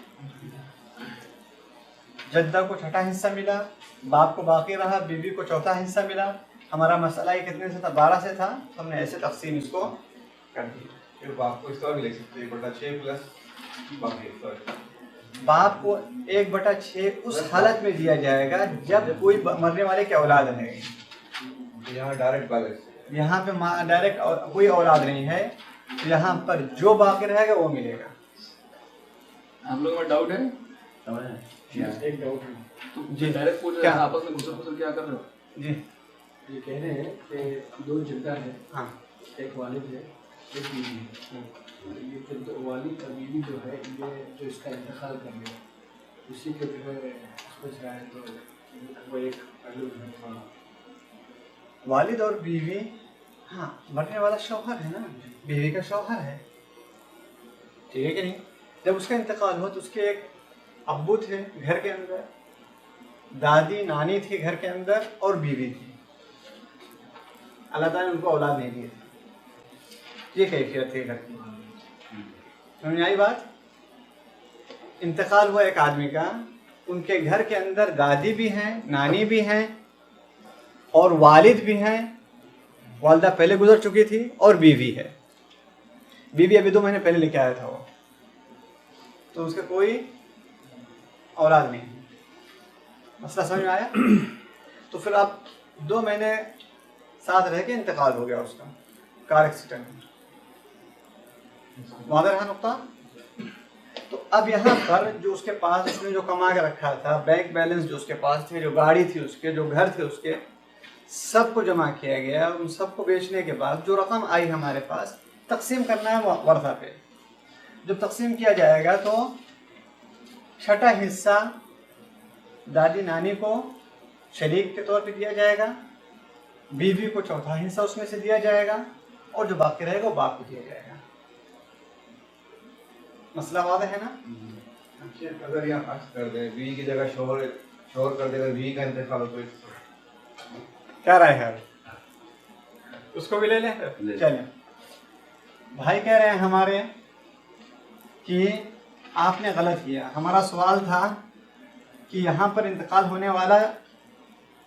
जद्दा को छठा हिस्सा मिला, बाप को बाकी रहा, बीवी को चौथा हिस्सा मिला। हमारा मसला ही कितने से था? 12 से था, तो हमने ऐसे तकसीम इसको कर दी। फिर बाप को इसका भी लिख सकते हैं 1/6 प्लस बाकी। बाप को 1/6 उस हालत में दिया जाएगा जब कोई मरने वाले की औलाद नहीं। यहाँ डायरेक्ट बैलेंस, यहाँ पे डायरेक्ट कोई औलाद नहीं है, तो यहाँ पर जो बाकी रहेगा वो मिलेगा। आप लोगों में डाउट है? एक डाउट है। जी डायरेक्ट पूछ रहे क्या? हैं, आपस में घुसल क्या कर रहे हो? जी ये कह रहे हैं कि दो जद्दा है, हाँ, एक वालिद है, एक बीवी है। ये जो दो वालिद और बीवी जो है, ये जो इसका इंतकाल कर गया, उसी के जो है उसको जाए तो वो एक पहलू है। वालिद और बीवी, हाँ, मरने वाला शौहर है ना, बीवी का शौहर है, ठीक है कि नहीं? जब उसका इंतकाल हो तो उसके एक अब्बू थे घर के अंदर, दादी नानी थी घर के अंदर, और बीवी थी। अल्लाह ताला ने उनको औलाद नहीं दी थी। ये कैफियत थी घर की। समझ में आई बात? इंतकाल हुआ एक आदमी का, उनके घर के अंदर दादी भी हैं, नानी भी हैं और वालिद भी हैं। वालिदा पहले गुजर चुकी थी और बीवी है। बीवी अभी 2 महीने पहले लेके आया था वो, तो उसका कोई औलाद नहीं। मसला समझ में आया? तो फिर आप 2 महीने साथ रह के इंतकाल हो गया उसका कार एक्सीडेंट में। वाज़ेह रहा नुक्ता? तो अब यहाँ पर जो उसके पास उसने जो कमा के रखा था, बैंक बैलेंस जो उसके पास थे, जो गाड़ी थी उसके, जो घर थे उसके, सबको जमा किया गया। उन सबको बेचने के बाद जो रकम आई हमारे पास, तकसीम करना है वर्था पे। जब तकसीम किया जाएगा तो छठा हिस्सा दादी नानी को शरीक के तौर पे दिया जाएगा, बीवी को चौथा हिस्सा उसमें से दिया जाएगा, और जो बाकी रहेगा वो बाप को दिया जाएगा। मसला वाज़ेह है ना? अगर यहाँ अक्स कर दे, बीवी की जगह शोहर कर देगा, बीवी का इंतकाल हो तो क्या राय है? उसको भी ले लें? चलें। भाई कह रहे हैं हमारे कि आपने गलत किया। हमारा सवाल था कि यहाँ पर इंतकाल होने वाला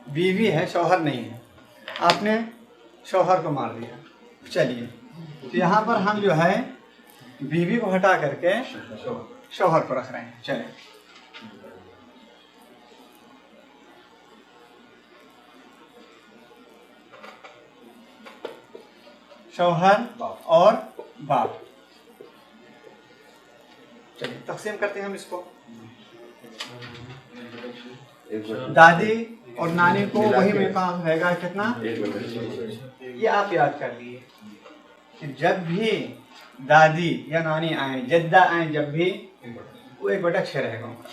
बीवी है, शौहर नहीं है। आपने शौहर को मार दिया। चलिए, तो यहाँ पर हम जो है बीवी को हटा करके शौहर को रख रहे हैं। चलें, शौहर और बाप। चलिए तकसीम करते हैं हम इसको। दादी और नानी को वही में काम रहेगा कितना? ये आप याद कर लिए कि जब भी दादी या नानी आए, जद्दा आए, जब भी वो 1/6 रहेगा उनका,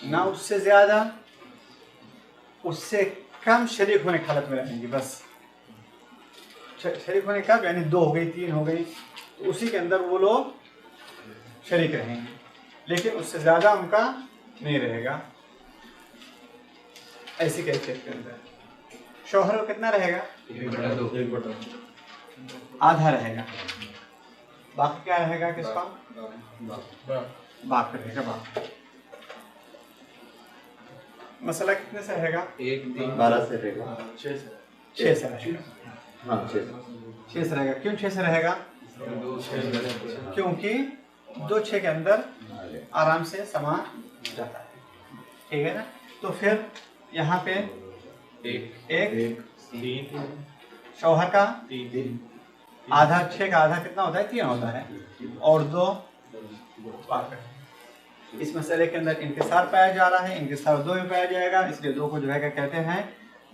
ना उससे ज्यादा उससे कम शरीक होने की हालत में रहेंगी। बस शरीक होने का यानी 2 हो गई, 3 हो गई, तो उसी के अंदर वो लोग शरीक रहेंगे, लेकिन उससे ज़्यादा उनका नहीं रहेगा। ऐसी कैफियत के अंदर शौहर को कितना रहेगा? 1/2 आधा रहेगा। बाकी क्या रहेगा? किसका? बाप का रहेगा। बाप मसला कितने से रहेगा? 12 से रहेगा। 6 से रहेगा। हाँ 6 से रहेगा। क्यों 6 से रहेगा? क्योंकि 2 6 के अंदर आराम से समा जाता है। ठीक है ना। तो फिर यहाँ पे एक शौहर का आधा, 6 का आधा कितना होता है? 3 होता है, और 2 इस मसले के अंदर इंकिसार पाया जा रहा है, इंकिसार 2 में पाया जाएगा, इसलिए 2 को जो है क्या कहते हैं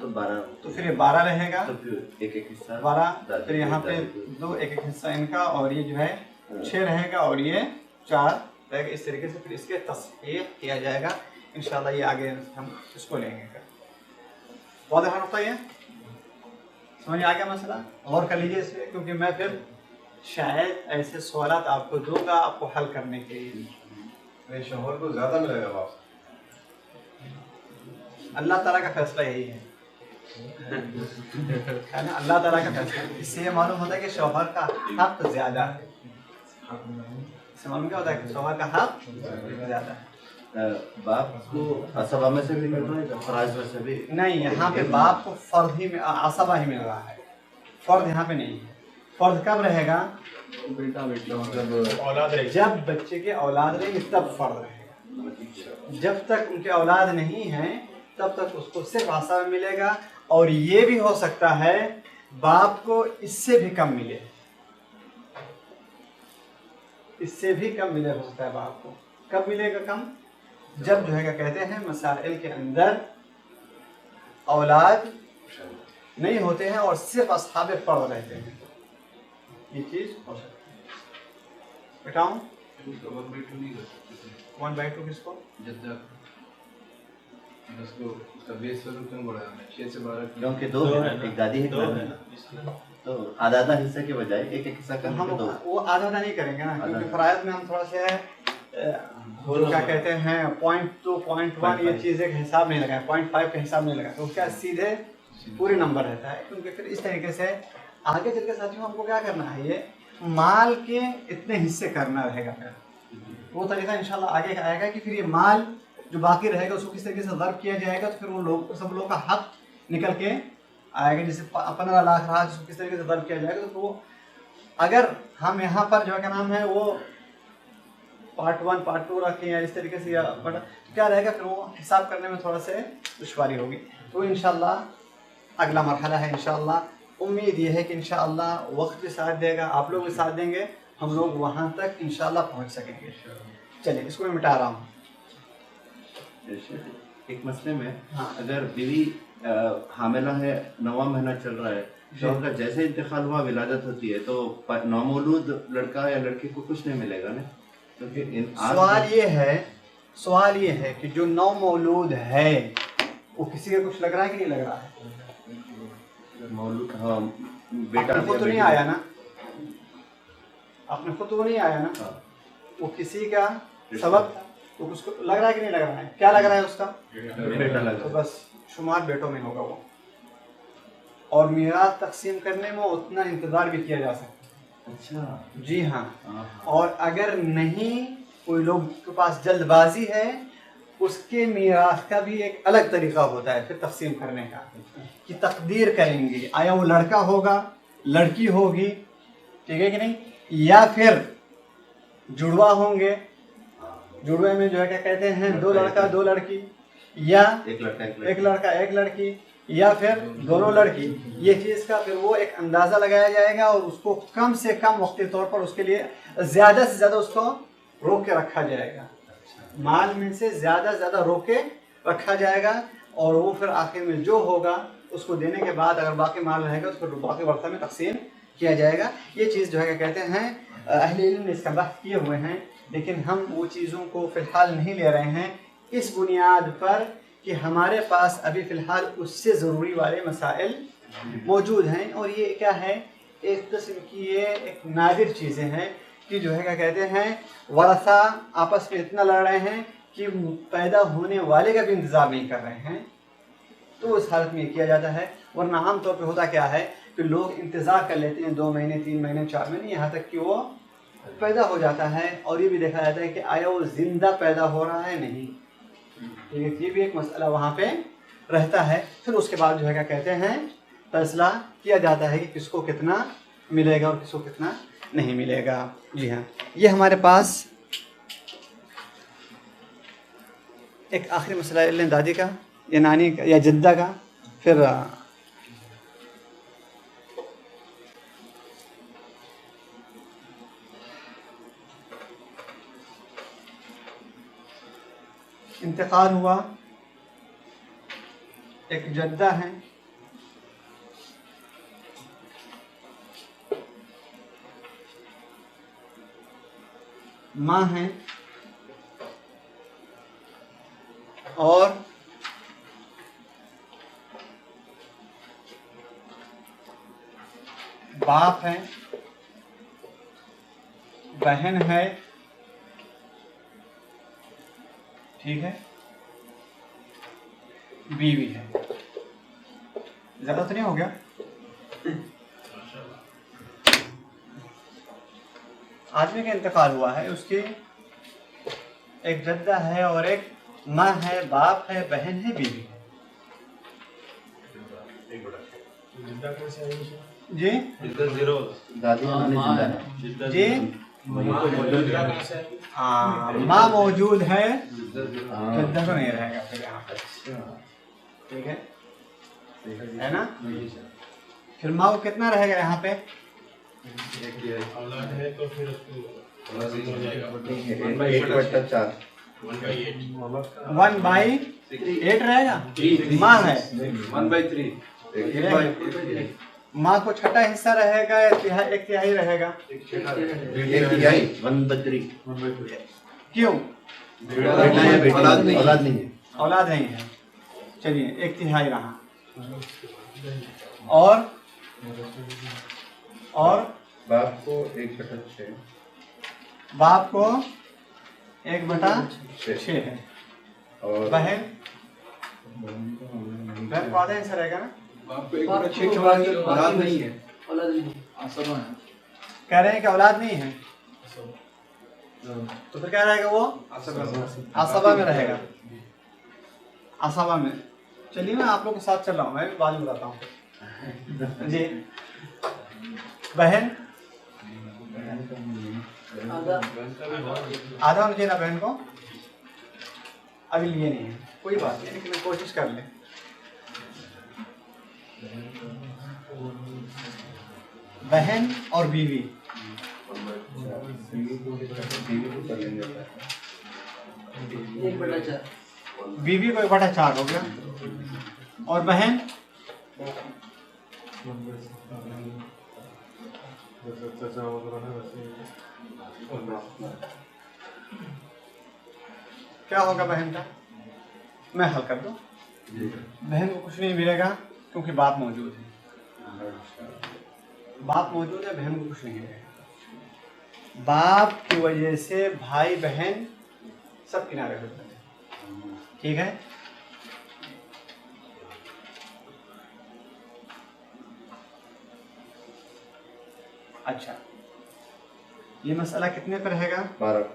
तो 12, तो फिर ये 12 रहेगा, तो फिर एक हिस्सा 12, फिर यहाँ पे 2 एक हिस्सा इनका, और ये जो है 6 रहेगा, और ये 4 रहेगा। इस तरीके से फिर इसके तस्हीह किया जाएगा इंशाल्लाह। ये आगे हम इसको लेंगे। वाज़ेह नुक्ता ये समझ आ गया मसला? और कर लीजिए इसमें, क्योंकि मैं फिर शायद ऐसे सवालात आपको दूंगा आपको हल करने के लिए। मेरे शोहर को ज़्यादा मिलेगा वापस। अल्लाह ताला का फैसला यही है ना, अल्लाह ताला का फैसला। इससे ये मालूम होता है कि शौहर का हक ज़्यादा है। इससे मालूम क्या होता है कि शौहर का हक ज़्यादा है। बाप को असबा में से भी मिल रहा है, फराज में से भी नहीं, यहाँ पे बाप को फर्द ही में असबा ही मिल रहा है, फर्द यहाँ पे नहीं है। फर्द कब रहेगा? जब बच्चे के औलाद रहेंगे तब फर्द रहेगा। जब तक उनके औलाद नहीं है तब तक उसको सिर्फ असबा मिलेगा, और ये भी हो सकता है बाप को इससे भी कम मिले, इससे भी कम मिले हो सकता है बाप को। कब मिलेगा कम? जब जो है क्या कहते हैं मसाइल के अंदर औलाद नहीं होते हैं और सिर्फ असहाबे फर्द रहते हैं, ये चीज हो सकती है। बताऊं 1/2 किसको? उसका बेस क्यों बढ़ाया? 6 से 12 क्योंकि 2 है, एक दादी है, तो आधा आधा हिस्से के बजाय एक हिस्सा कर हम 2। वो आधा नहीं करेंगे ना, क्योंकि फरायद में हम थोड़ा सा क्या कहते हैं 0.2 0.1 ये चीज़ें का हिसाब नहीं लगाए, 0.5 का हिसाब नहीं लगाए, तो उसका सीधे पूरे नंबर रहता है। क्योंकि फिर इस तरीके से आगे चल के साथियों हमको क्या करना है, ये माल के इतने हिस्से करना रहेगा। फिर वो तरीका इंशाल्लाह आगे आएगा कि फिर ये माल जो बाकी रहेगा उसको किस तरीके से ज़र्ब किया जाएगा, तो फिर वो लोग सब लोग का हक निकल के आएगा। जैसे 15 लाख रहा जिसको किस तरीके से ज़र्ब किया जाएगा, तो वो अगर हम यहाँ पर जो क्या नाम है वो पार्ट 1 पार्ट 2 रखें या इस तरीके से, या बट क्या रहेगा फिर वो हिसाब करने में थोड़ा से दुश्वारी होगी। तो इंशाल्लाह अगला मरहला है इंशाल्लाह। उम्मीद ये है कि इंशाल्लाह वक्त भी साथ देगा, आप लोग भी साथ देंगे, हम लोग वहाँ तक इंशाल्लाह पहुँच सकेंगे। चलिए इसको मैं मिटा रहा हूँ। एक मसले में हाँ। अगर बीवी हामिला है, 9वां महीना चल रहा है, शौहर का जैसे इंतकाल हुआ विलादत होती है, तो नौमौलूद लड़का या लड़की को कुछ नहीं मिलेगा ना? क्योंकि सवाल ये है कि जो नौमौलूद है वो किसी का कुछ लग रहा है कि नहीं लग रहा है? मौलूद, हाँ, बेटा अपने खुद तो नहीं आया ना, अपने खुद तो नहीं आया ना, वो किसी का सबब था, तो उसको लग रहा है कि नहीं लग रहा है? क्या लग रहा है उसका? बेटा लग तो बस शुमार बेटों में होगा वो, और मीरास तकसीम करने में उतना इंतज़ार भी किया जा सकता है। अच्छा, जी हाँ। और अगर नहीं कोई लोग के पास जल्दबाजी है, उसके मीरास का भी एक अलग तरीका होता है फिर तकसीम करने का, कि तकदीर करेंगे आया वो लड़का होगा लड़की होगी, ठीक है कि नहीं, या फिर जुड़वा होंगे, जुड़वे में जो है क्या कहते हैं 2 लड़का 2 लड़की, या एक लड़का एक लड़की, या फिर दोनों लड़की। ये चीज़ का फिर वो एक अंदाज़ा लगाया जाएगा, और उसको कम से कम वक्ती तौर पर उसके लिए ज़्यादा से ज़्यादा उसको रोक के रखा जाएगा, माल में से ज़्यादा रोक के रखा जाएगा, और वो फिर आखिर में जो होगा उसको देने के बाद अगर बाकी माल रहेगा तो फिर बाकी वर्षा में तकसीम किया जाएगा। ये चीज़ जो है क्या कहते हैं अहले इल्म ने इसका बहस किए हुए हैं, लेकिन हम वो चीज़ों को फ़िलहाल नहीं ले रहे हैं इस बुनियाद पर कि हमारे पास अभी फ़िलहाल उससे ज़रूरी वाले मसाइल मौजूद हैं। और ये क्या है, एक किस्म की ये एक नादिर चीज़ें हैं कि जो है क्या कहते हैं वरसा आपस में इतना लड़ रहे हैं कि पैदा होने वाले का भी इंतज़ार नहीं कर रहे हैं, तो उस हालत में किया जाता है। वरना आम तौर पे होता क्या है कि लोग इंतज़ार कर लेते हैं 2 महीने 3 महीने 4 महीने, यहाँ तक कि वो पैदा हो जाता है, और ये भी देखा जाता है कि आया वो ज़िंदा पैदा हो रहा है नहीं, ठीक है। ये भी एक मसला वहाँ पे रहता है। फिर उसके बाद जो है क्या कहते हैं फैसला किया जाता है कि किसको कितना मिलेगा और किसको कितना नहीं मिलेगा। जी हाँ, ये हमारे पास एक आखिरी मसला ले लें दादी का या नानी का या जद्दा का, फिर इंतकाल हुआ, एक जद्दा है, माँ है और बाप है, बहन है, ठीक है, बीवी है। ज़्यादा तो नहीं हो गया? आदमी का इंतकाल हुआ है, उसकी एक जद्दा है और एक माँ है, बाप है, बहन है, बीवी है। जी दादी नानी जिंदा है। जी हाँ, माँ मौजूद है, जद्दा तो नहीं रहेगा फिर यहाँ पे, ठीक है ना? फिर माँ को कितना रहेगा यहाँ पे? औलाद है तो फिर उसको 1/4 1/8 रहेगा। माँ है 1/3 माँ को छठा हिस्सा रहेगा या एक तिहाई रहेगा? 1/3 1/3 क्यों? बेटा है, बेटी औलाद नहीं है। औलाद नहीं है। औलाद नहीं है, चलिए एक तिहाई रहा। और बाप को 1/6 बाप को 1/6 है। और बहन को आधा हिस्सा रहेगा ना? औलाद नहीं है। कह रहे हैं कि औलाद नहीं है, तो फिर क्या रहेगा वो? आसबा में रहेगा। आसबा में, चलिए मैं आप लोग के साथ चल रहा हूँ, मैं भी बाद में बताता हूँ जी। बहन आधा होना चाहिए ना बहन को? अभी लिए नहीं है, कोई बात नहीं, लेकिन कोशिश कर लें। बहन और बीवी, बीवी को 1/4 हो गया, और बहन क्या होगा बहन का? मैं हल कर दूं। बहन को कुछ नहीं मिलेगा क्योंकि बाप मौजूद है। बाप मौजूद है, बहन को कुछ नहीं मिलेगा। बाप की वजह से भाई बहन सब किनारे होते हैं, ठीक है? अच्छा, ये मसला कितने पे रहेगा? 12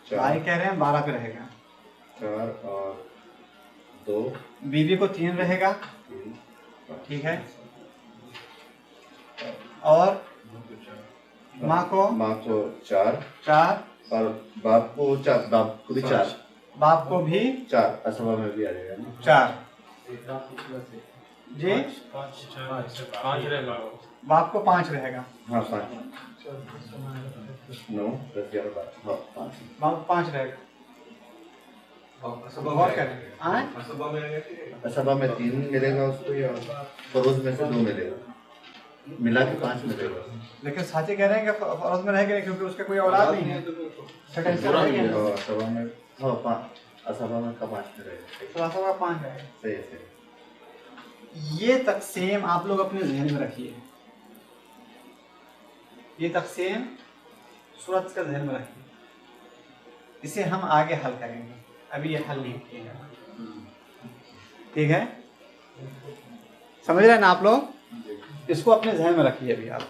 भाई कह रहे हैं 12 पे रहेगा। 4 और 2 बीवी को 3 रहेगा, ठीक है? और माँ को 4 4, और बाप को 4, बाप को भी 4, बाप को भी 4 असभा में भी आ जाएगा ना। 4 जी, 5 रहेगा। बाप को 5 रहेगा, हाँ 5 9 10 11 12 हाँ 5 बाप को 5 रहेगा। गौर करें, आए? असभा में 3 मिलेगा उसको, या फरोज में से 2 मिलेगा, मिला के 5 मिलेगा। लेकिन साथी कह रहे हैं कि फरोज में रहेगा क्योंकि उसका कोई औलाद नहीं है, छठा हिस्सा रहेगा, और असभा में हाँ 5 असभा में का 5 मिलेगा। तो आसबा 5 रहेगा। सही है, सही। ये तकसीम आप लोग अपने जहन में रखिए, ये तकसीम सूरत का जहन में रखिए, इसे हम आगे हल करेंगे, अभी ये हल नहीं किया, ठीक है? समझ रहे हैं ना आप लोग? इसको अपने जहन में रखिए। अभी आप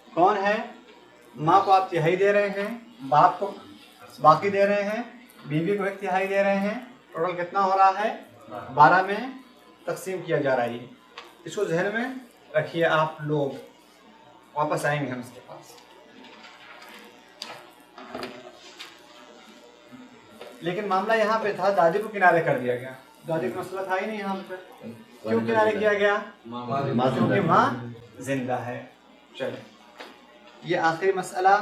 कौन है? माँ को आप तिहाई दे रहे हैं, बाप को बाकी दे रहे हैं, बीवी को 1 तिहाई दे रहे हैं, टोटल कितना हो रहा है? 12 में तकसीम किया जा रहा है। इसको जहन में रखिए आप लोग, वापस आएंगे हम इसके पास। लेकिन मामला यहाँ पे था, दादी को किनारे कर दिया गया, दादी का मसला था ही नहीं यहाँ पे। क्यों किनारे किया गया? क्योंकि माँ जिंदा है। चलो ये आखिरी मसला,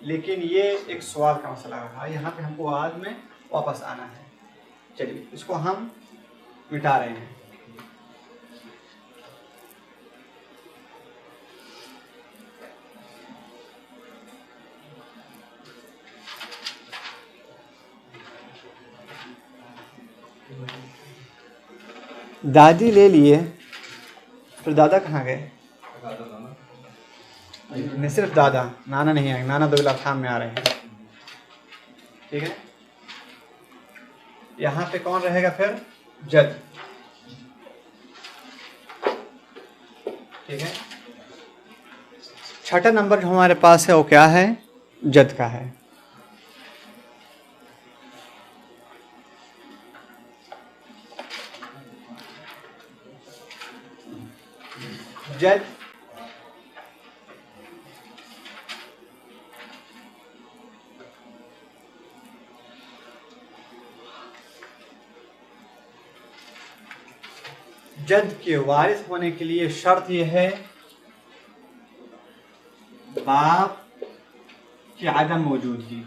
लेकिन ये एक सवाल का मसला रहा, यहाँ पे हमको बाद में वापस आना है। चलिए इसको हम मिटा रहे हैं। दादी ले लिए, फिर दादा कहाँ गए? नहीं, सिर्फ दादा, नाना नहीं आएंगे, नाना दो अरहम में आ रहे हैं। ठीक है, यहाँ पे कौन रहेगा फिर? जद। ठीक है, छठा नंबर जो हमारे पास है वो क्या है? जद का है। जद जद के वारिस होने के लिए शर्त यह है बाप की आदम मौजूदगी।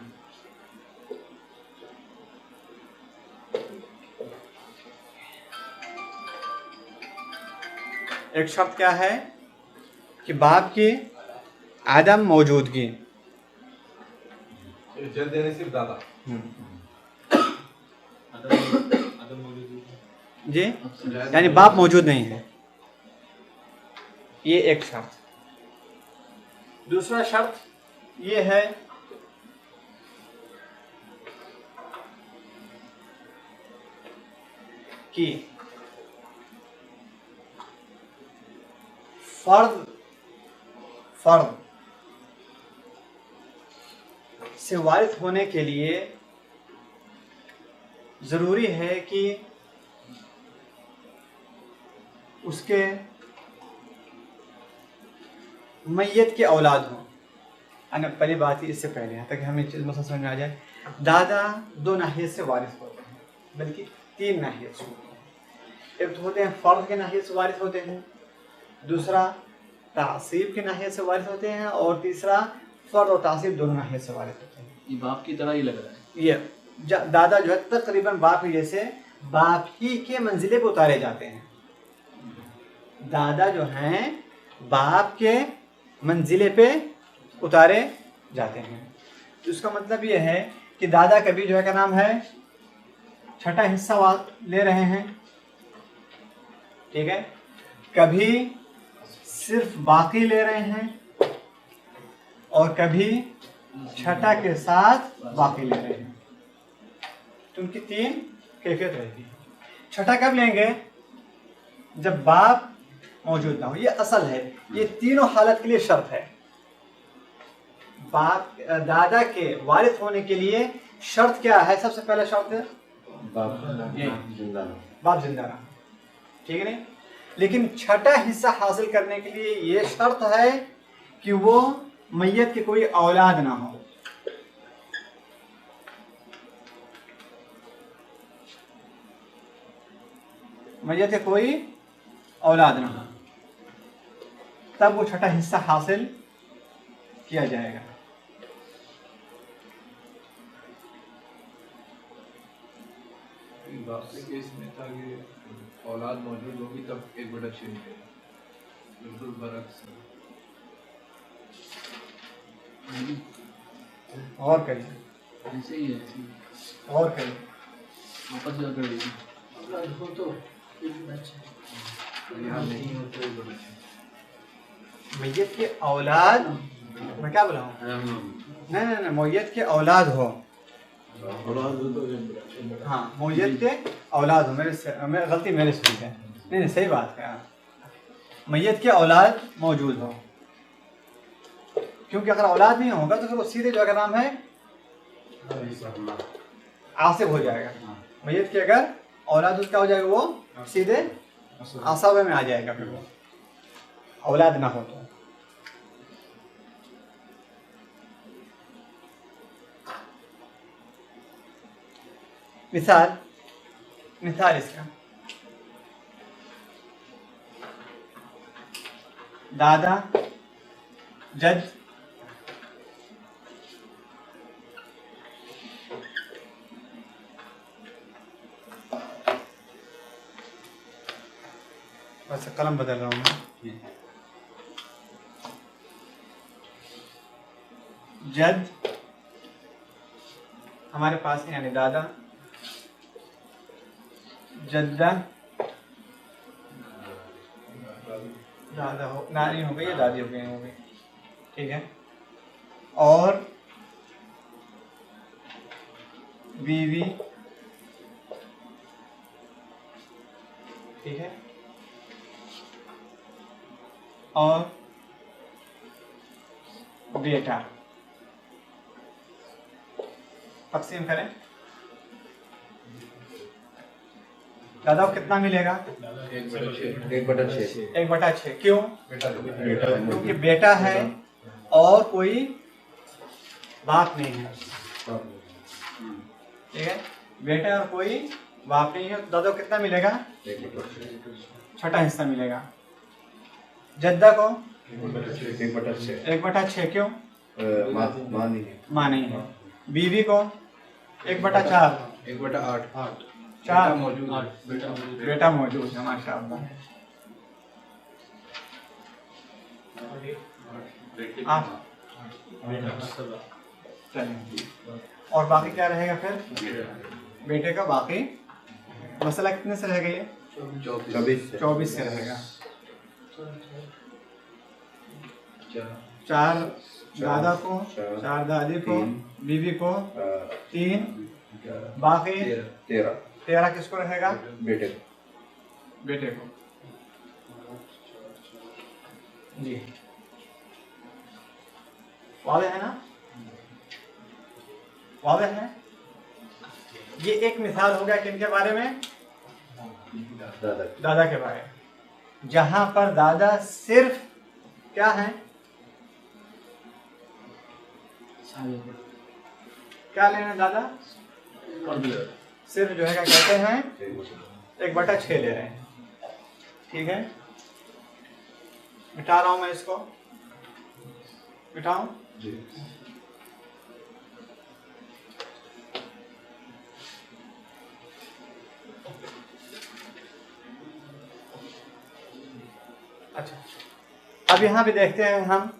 एक शर्त क्या है कि बाप की आदम मौजूदगी। जद देने सिर्फ दादा जी, यानी बाप मौजूद नहीं है, ये एक शर्त। दूसरा शर्त ये है कि फर्द से वारिस होने के लिए जरूरी है कि उसके मैयत के औलाद हो। पहली बात ही इससे पहले, ताकि हमें चीज़ मसला समझ में आ जाए, दादा दो नाहियत से वारिस होते हैं, बल्कि तीन नाहियत से होते हैं। एक तो होते हैं फर्द के नाहियत से वारिस होते हैं, दूसरा तासीब के नाहियत से वारिस होते हैं, और तीसरा फर्द और तासीब दोनों नाहियत से वारिस होते हैं। ये बाप की तरह ही लग रहा है। ये दादा जो है तकरीबन बाप ही जैसे, बाप ही के मंजिले पे उतारे जाते हैं। दादा जो हैं बाप के मंजिले पे उतारे जाते हैं। तो इसका मतलब ये है कि दादा कभी जो है क्या नाम है छठा हिस्सा ले रहे हैं, ठीक है, कभी सिर्फ बाकी ले रहे हैं, और कभी छठा के साथ बाकी ले रहे हैं। तो उनकी तीन कैफियत रहेगी। छठा कब लेंगे? जब बाप मौजूद ना हो। ये असल है, ये तीनों हालत के लिए शर्त है। बाप दादा के वारिस होने के लिए शर्त क्या है? सबसे पहला शर्त है बाप जिंदा रहा, ठीक है नहीं? लेकिन छठा हिस्सा हासिल करने के लिए ये शर्त है कि वो मैयत के कोई औलाद ना हो। मैयत के कोई औलाद ना हो, तब वो छठा हिस्सा हासिल किया जाएगा। बाप के केस में था कि औलाद मौजूद होगी तब 1/6 मिलेगा, बिल्कुल बरक्स। और करिए, ऐसे ही है, ऐसे ही। और करिए, वापस जा कर देखिए। यहाँ नहीं हो तो 1/6। मैयत के औलाद, मैं क्या बोला हूँ? नहीं, मैयत के औलाद हो। हाँ, मैयत के औलाद हो। मेरे गलती मेरे से हुई है। नहीं, सही बात है। मैयत के औलाद मौजूद हो, क्योंकि अगर औलाद नहीं होगा तो फिर वो सीधे जो का नाम है आसिब हो जाएगा। मैयत के अगर औलाद उसका हो जाएगा वो सीधे आसाबे में आ जाएगा, फिर वो औलाद ना हो तो। मिसाल इसका दादा जद बस कलम बदल रहा हूँ मैं। जद हमारे पास है यानी दादा, जद्दा दादा हो नानी हो गई या दादी हो गई, ठीक है। और बीवी, ठीक है। और बेटा, तकसीम करें। दादा को कितना मिलेगा? 1/6। क्यों? क्योंकि बेटा है और कोई बाप नहीं है, ठीक है। बेटा और कोई बाप नहीं है, तो दादा को कितना मिलेगा? 6 हिस्सा मिलेगा। जद्दा को 1/6। क्यों? माँ नहीं है। बीवी को 1/4। 1/8। 4 मौजूद बेटा मौजूद है, माशाअल्लाह। 8। चलिए, और बाकी क्या रहेगा फिर? बेटे का बाकी मसला कितने से रहेगा? ये 24 से रहेगा। 4 दादा को, 4 दादी को, बीवी को 3, बाकी 13 किसको रहेगा? बेटे को। जी वाज़ेह है ना? वाज़ेह है। ये एक मिसाल हो गया किनके बारे में? दादा के बारे में, जहां पर दादा सिर्फ क्या है? क्या लेना दादा? सिर्फ जो है क्या कहते हैं? 1/6 ले रहे हैं, ठीक है। मिटा रहा हूं मैं इसको, मिटाऊं? अच्छा, अब यहां भी देखते हैं हम।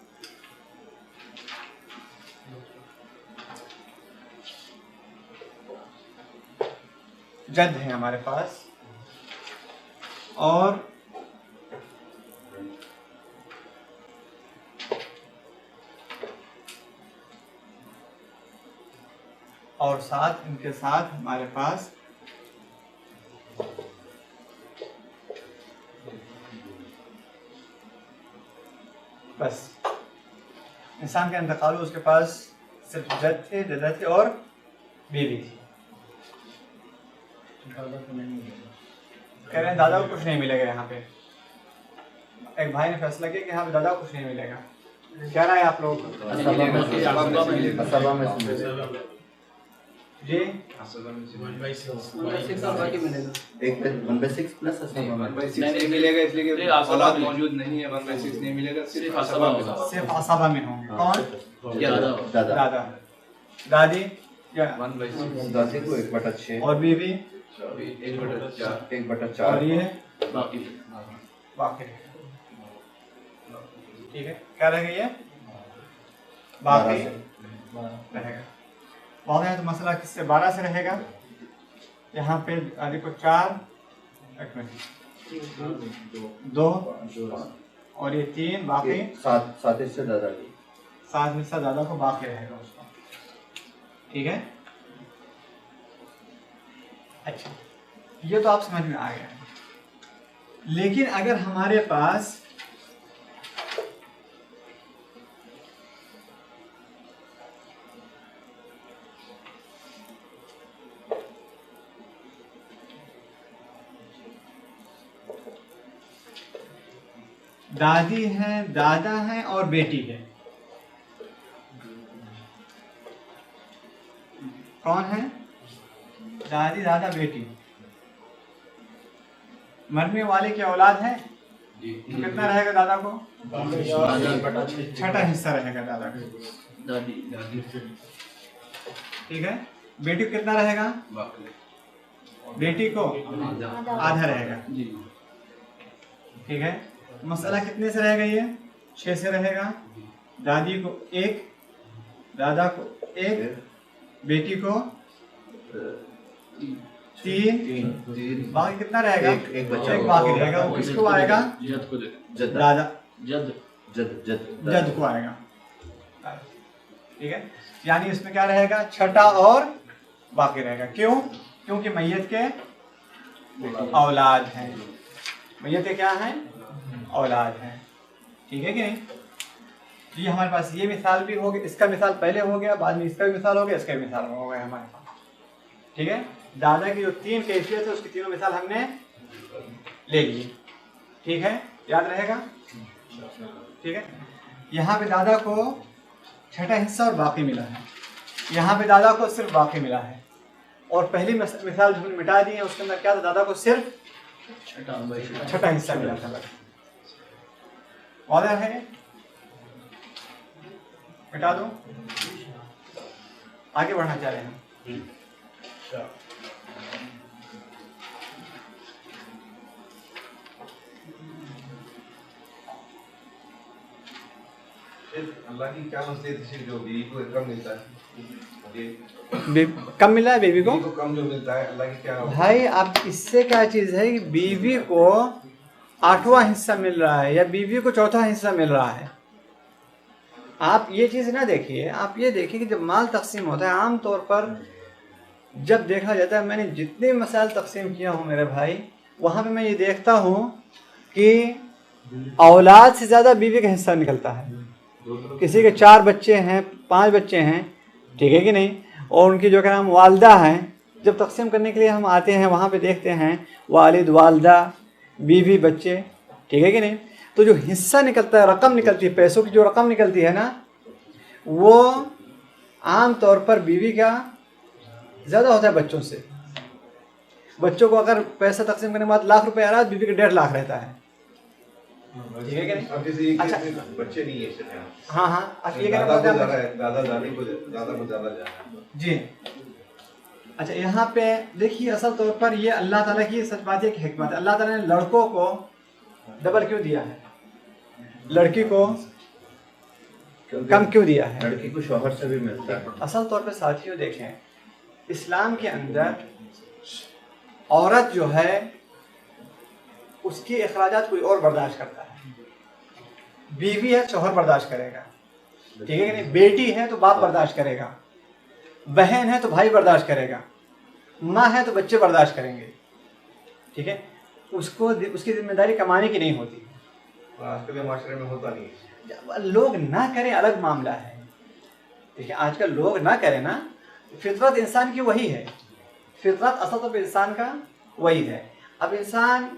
जद है हमारे पास और साथ इनके साथ हमारे पास बस इंसान का इंतकाल, उसके पास सिर्फ जद थे, जदा थे और बीवी थी। कह रहे हैं दादा को कुछ नहीं मिलेगा। यहाँ पे एक भाई ने फैसला किया कि यहाँ पे दादा को कुछ नहीं मिलेगा। क्या राय आप लोगों को? जी 1/6 प्लस नहीं मिलेगा, इसलिए कि औलाद मौजूद नहीं है। 1/6 नहीं मिलेगा, सिर्फ असबा में, सिर्फ असबा में होंगे। कौन? दादा, दादी या 1/6 दादी को 1/6 और बीवी 1/4 और ये बाकी। ठीक है, क्या रहेगा ये? बाकी रहेगा। वाज़ेह है तो मसला किससे? 12 से रहेगा। यहाँ पे आदि को 4, 2 और ये 3, बाकी 7 हिस्से दादा की, 7 हिस्सा दादा को बाकी रहेगा उसका। ठीक है, अच्छा ये तो आप समझ में आ गया। लेकिन अगर हमारे पास दादी है, दादा है और बेटी है, कौन है? दादी दादा बेटी, मरने वाले की औलाद है तो कितना रहेगा दादा को? छठा हिस्सा रहेगा दादा का। ठीक है। बेटी को कितना रहेगा? बेटी को आधा रहेगा। ठीक है। मसला कितने से रहेगा? ये 6 से रहेगा। दादी को 1, दादा को 1, बेटी को 3, बाकी कितना रहेगा? एक बचा एक बाकी रहेगा। वो किसको आएगा? दादा जद को आएगा। ठीक है। यानी इसमें क्या रहेगा? छठा और बाकी रहेगा। क्यों? क्योंकि मैयत के औलाद हैं। मैयत के क्या है? औलाद है। ठीक है कि नहीं? ये हमारे पास ये मिसाल भी हो गई, इसका मिसाल पहले हो गया, बाद में इसका भी मिसाल हो गया, इसका भी मिसाल हो गया हमारे पास। ठीक है। दादा की जो 3 कैफियत है उसकी तीनों मिसाल हमने ले ली। ठीक है, याद रहेगा। ठीक है। यहाँ पे दादा को छठा हिस्सा और बाकी मिला है, यहाँ पे दादा को सिर्फ बाकी मिला है। और पहली मिसाल जो हमने मिटा दी है उसके अंदर क्या था? दादा को सिर्फ छठा हिस्सा मिला था। वादा है? मिटा दो। आगे बढ़ना चाह रहे हैं। अल्लाह की क्या मसलियत है जो बीवी को कम मिलता है? कम मिला है बीवी को कम जो मिलता है, अल्लाह की क्या? भाई अब इससे क्या चीज है कि बीवी को 8वां हिस्सा मिल रहा है या बीवी को 4था हिस्सा मिल रहा है। आप ये चीज ना देखिए, आप ये देखिए कि जब माल तकसीम होता है आम तौर पर जब देखा जाता है, मैंने जितने मसाइल तकसीम किया हूँ मेरे भाई, वहाँ पे मैं ये देखता हूँ कि औलाद से ज़्यादा बीवी का हिस्सा निकलता है। किसी के 4 बच्चे हैं, 5 बच्चे हैं, ठीक है कि नहीं, और उनकी जो क्या नाम वालदा हैं, जब तकसीम करने के लिए हम आते हैं वहाँ पे देखते हैं वालिद, वालदा, बीवी, बच्चे, ठीक है कि नहीं। तो जो हिस्सा निकलता है, रकम निकलती है, पैसों की जो रकम निकलती है ना, वो आम तौर पर बीवी का ज़्यादा होता है बच्चों से। बच्चों को अगर पैसा तकसीम करने के बाद लाख रुपए आ रहा है, बीवी का 1.5 लाख रहता है। ठीक है कि नहीं? अब जैसे अच्छा, बच्चे नहीं है, हाँ हाँ, अच्छा ये दादा दादी को ज़्यादा जी। अच्छा यहाँ पे देखिए, असल तौर पर ये अल्लाह ताला की सच बात है कि हिकमत। अल्लाह ताला ने लड़कों को डबल क्यों दिया है, लड़की को कम क्यों दिया है? लड़की को शौहर से भी मिलता है। असल तौर पे साथियों देखें, इस्लाम के अंदर औरत जो है उसकी अखराजात कोई और बर्दाश्त करता है। बीवी है शौहर बर्दाश्त करेगा, ठीक है कि नहीं। बेटी है तो बाप बर्दाश्त करेगा, बहन है तो भाई बर्दाश्त करेगा, माँ है तो बच्चे बर्दाश्त करेंगे, ठीक है। उसको उसकी जिम्मेदारी कमाने की नहीं होती। आजकल माशरे में होता नहीं है। लोग ना करें अलग मामला है, देखिए आजकल लोग ना करें ना, फितरत इंसान की वही है, फितरत असल तो इंसान का वही है। अब इंसान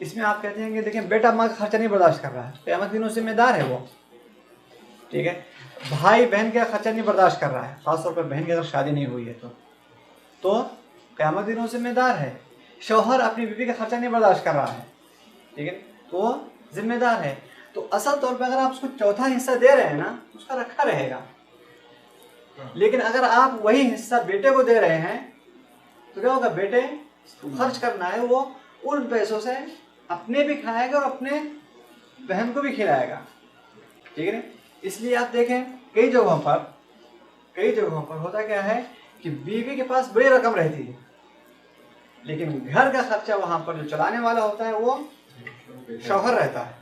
इसमें आप कहते हैं कि देखिए बेटा माँ का खर्चा नहीं बर्दाश्त कर रहा है, क़यामत के दिन उससे जिम्मेदार है वो, ठीक है। भाई बहन का खर्चा नहीं बर्दाश्त कर रहा है, ख़ासतौर पर बहन की अगर शादी नहीं हुई है तो क़यामत के दिन उससे जिम्मेदार है। शौहर अपनी बीवी का खर्चा नहीं बर्दाश्त कर रहा है, ठीक है, तो जिम्मेदार है। तो असल तौर पर अगर आप उसको चौथा हिस्सा दे रहे हैं ना, उसका रखा रहेगा। लेकिन अगर आप वही हिस्सा बेटे को दे रहे हैं तो क्या होगा, बेटे खर्च करना है, वो उन पैसों से अपने भी खाएगा और अपने बहन को भी खिलाएगा, ठीक है। इसलिए आप देखें कई जगहों पर होता क्या है कि बीवी के पास बड़ी रकम रहती है, लेकिन घर का खर्चा वहां पर जो चलाने वाला होता है वो शौहर रहता है।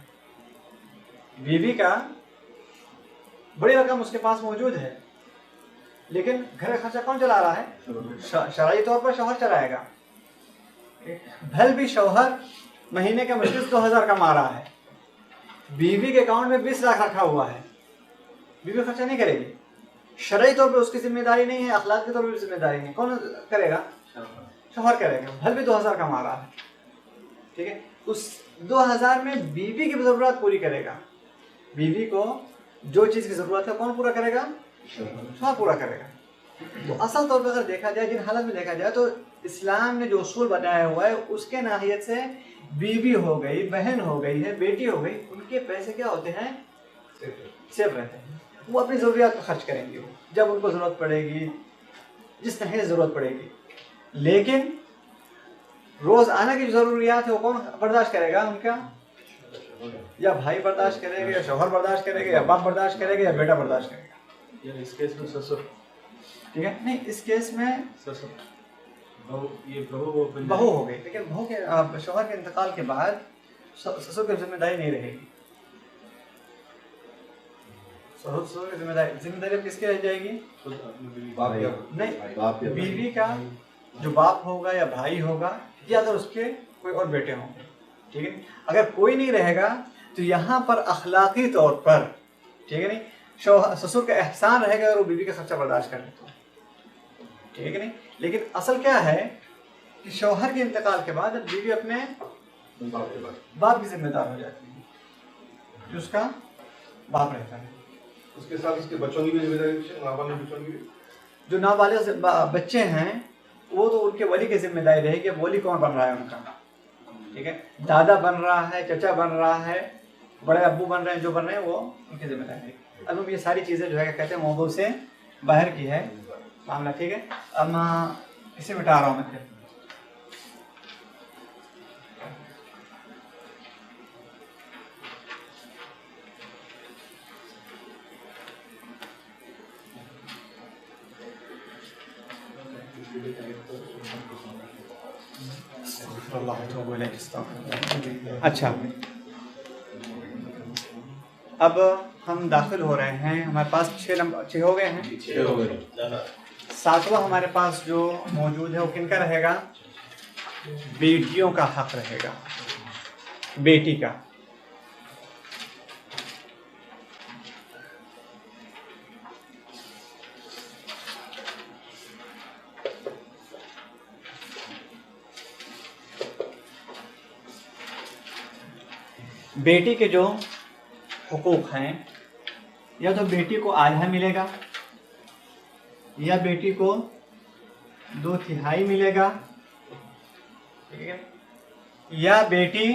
बीवी का बड़ी रकम उसके पास मौजूद है, लेकिन घर का खर्चा कौन चला रहा है? शरई तौर पर शौहर चलाएगा। भल भी शौहर महीने का मुश्किल 2000 कमा रहा है, बीवी के अकाउंट में 20 लाख रखा हुआ है, बीवी खर्चा नहीं करेगी। शरई तौर पर उसकी जिम्मेदारी नहीं है, अखलाक के तौर पर जिम्मेदारी नहीं, कौन करेगा? शौहर करेगा, भल भी 2000 कमा रहा है, ठीक है। उस 2000 में बीवी की जरूरत पूरी करेगा। बीवी को जो चीज़ की जरूरत है कौन पूरा करेगा? शौहर पूरा करेगा। तो असल तौर पर अगर देखा जाए, जिन हालत में देखा जाए, तो इस्लाम ने जो उसूल बनाया हुआ है उसके नाहियत से बीवी हो गई, बहन हो गई है, बेटी हो गई, उनके पैसे क्या होते हैं, सेफ रहते हैं। वो अपनी ज़रूरियात पर खर्च करेंगे वो जब उनको ज़रूरत पड़ेगी, जिस तरह ज़रूरत पड़ेगी। लेकिन रोज़ाना की जो ज़रूरियात है वो कौन बर्दाश्त करेगा उनका? या भाई बर्दाश्त करेगा, या शौहर बर्दाश्त करेगा, या बाप बर्दाश्त करेगा, या बेटा बर्दाश्त करेगा। या इस केस में ससुर, ठीक है, नहीं इस केस में ससुर ये बहू बहू हो गई, लेकिन बहू के शौहर के इंतकाल के बाद ससुर की जिम्मेदारी नहीं रहेगी। ससुर की जिम्मेदारी अब किसकी रह जाएगी? नहीं, बीवी का जो बाप होगा या भाई होगा, या अगर उसके कोई और बेटे होंगे। ठीक है, अगर कोई नहीं रहेगा तो यहाँ पर अखलाकी तौर पर, ठीक है नहीं, ससुर का एहसान रहेगा अगर वो बीवी का खर्चा बर्दाश्त कर ले तो, ठीक है नहीं। लेकिन असल क्या है कि शौहर के इंतकाल के बाद बीवी अपने बाप की जिम्मेदार हो जाती है, जो उसका बाप रहता है। उसके साथ उसके बच्चों की भी जिम्मेदारी, नाबालिग बच्चों की भी। जो नाबालिग बच्चे हैं वो तो उनके वली की जिम्मेदारी रहेगी। अब वली कौन बन रहा है उनका? ठीक है, दादा बन रहा है, चचा बन रहा है, बड़े अब्बू बन रहे हैं, जो बन रहे हैं वो उनकी जिम्मेदारी है। अब ये सारी चीज़ें जो है कहते हैं मौजू से बाहर की है मामला। ठीक है, अब मैं इसे मिटा रहा हूँ मैं फिर। अच्छा, अब हम दाखिल हो रहे हैं, हमारे पास 6 हो गए हैं। 7वां हमारे पास जो मौजूद है वो किनका रहेगा? बेटियों का हक रहेगा, बेटी का। बेटी के जो हुकूक हैं, या तो बेटी को आधा मिलेगा, या बेटी को 2/3 मिलेगा, ठीक है, या बेटी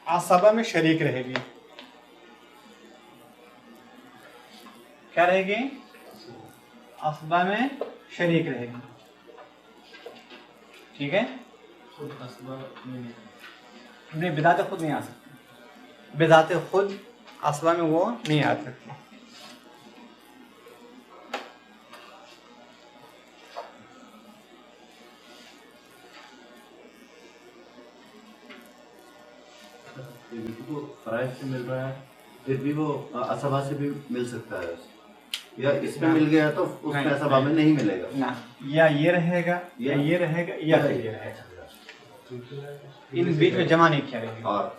आसबा में शरीक रहेगी। क्या रहेगी? आसबा में शरीक रहेगी। ठीक है, नहीं, बिदात खुद नहीं आ सकती, बिदात खुद आसबा में वो नहीं आ सकती। बेटी को फराइज से मिल रहा है, फिर भी वो असबा से भी मिल सकता है, या इसमें मिल गया तो उसमें असबा में नहीं मिलेगा ना, या ये रहेगा, या ये रहेगा, या फिर ये रहेगा, इन बीच में जमा नहीं किया रहेगा। और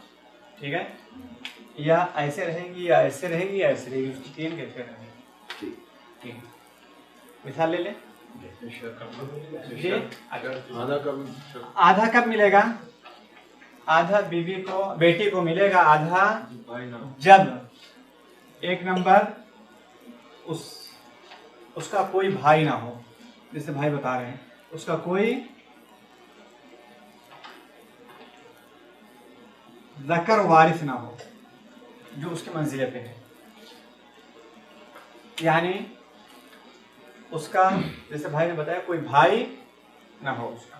ठीक है, या ऐसे रहेंगी, या ऐसे रहेगी, या ऐसे रहेगी, उसकी 3 कैसे रहेगी। ठीक है, मिसाल ले ले। आधा कब मिलेगा? आधा बीवी को, बेटी को मिलेगा आधा जब 1 नंबर उसका कोई भाई ना हो, जैसे भाई बता रहे हैं, उसका कोई ज़कर वारिस ना हो जो उसके मंजिले पे है। यानी उसका, जैसे भाई ने बताया, कोई भाई ना हो उसका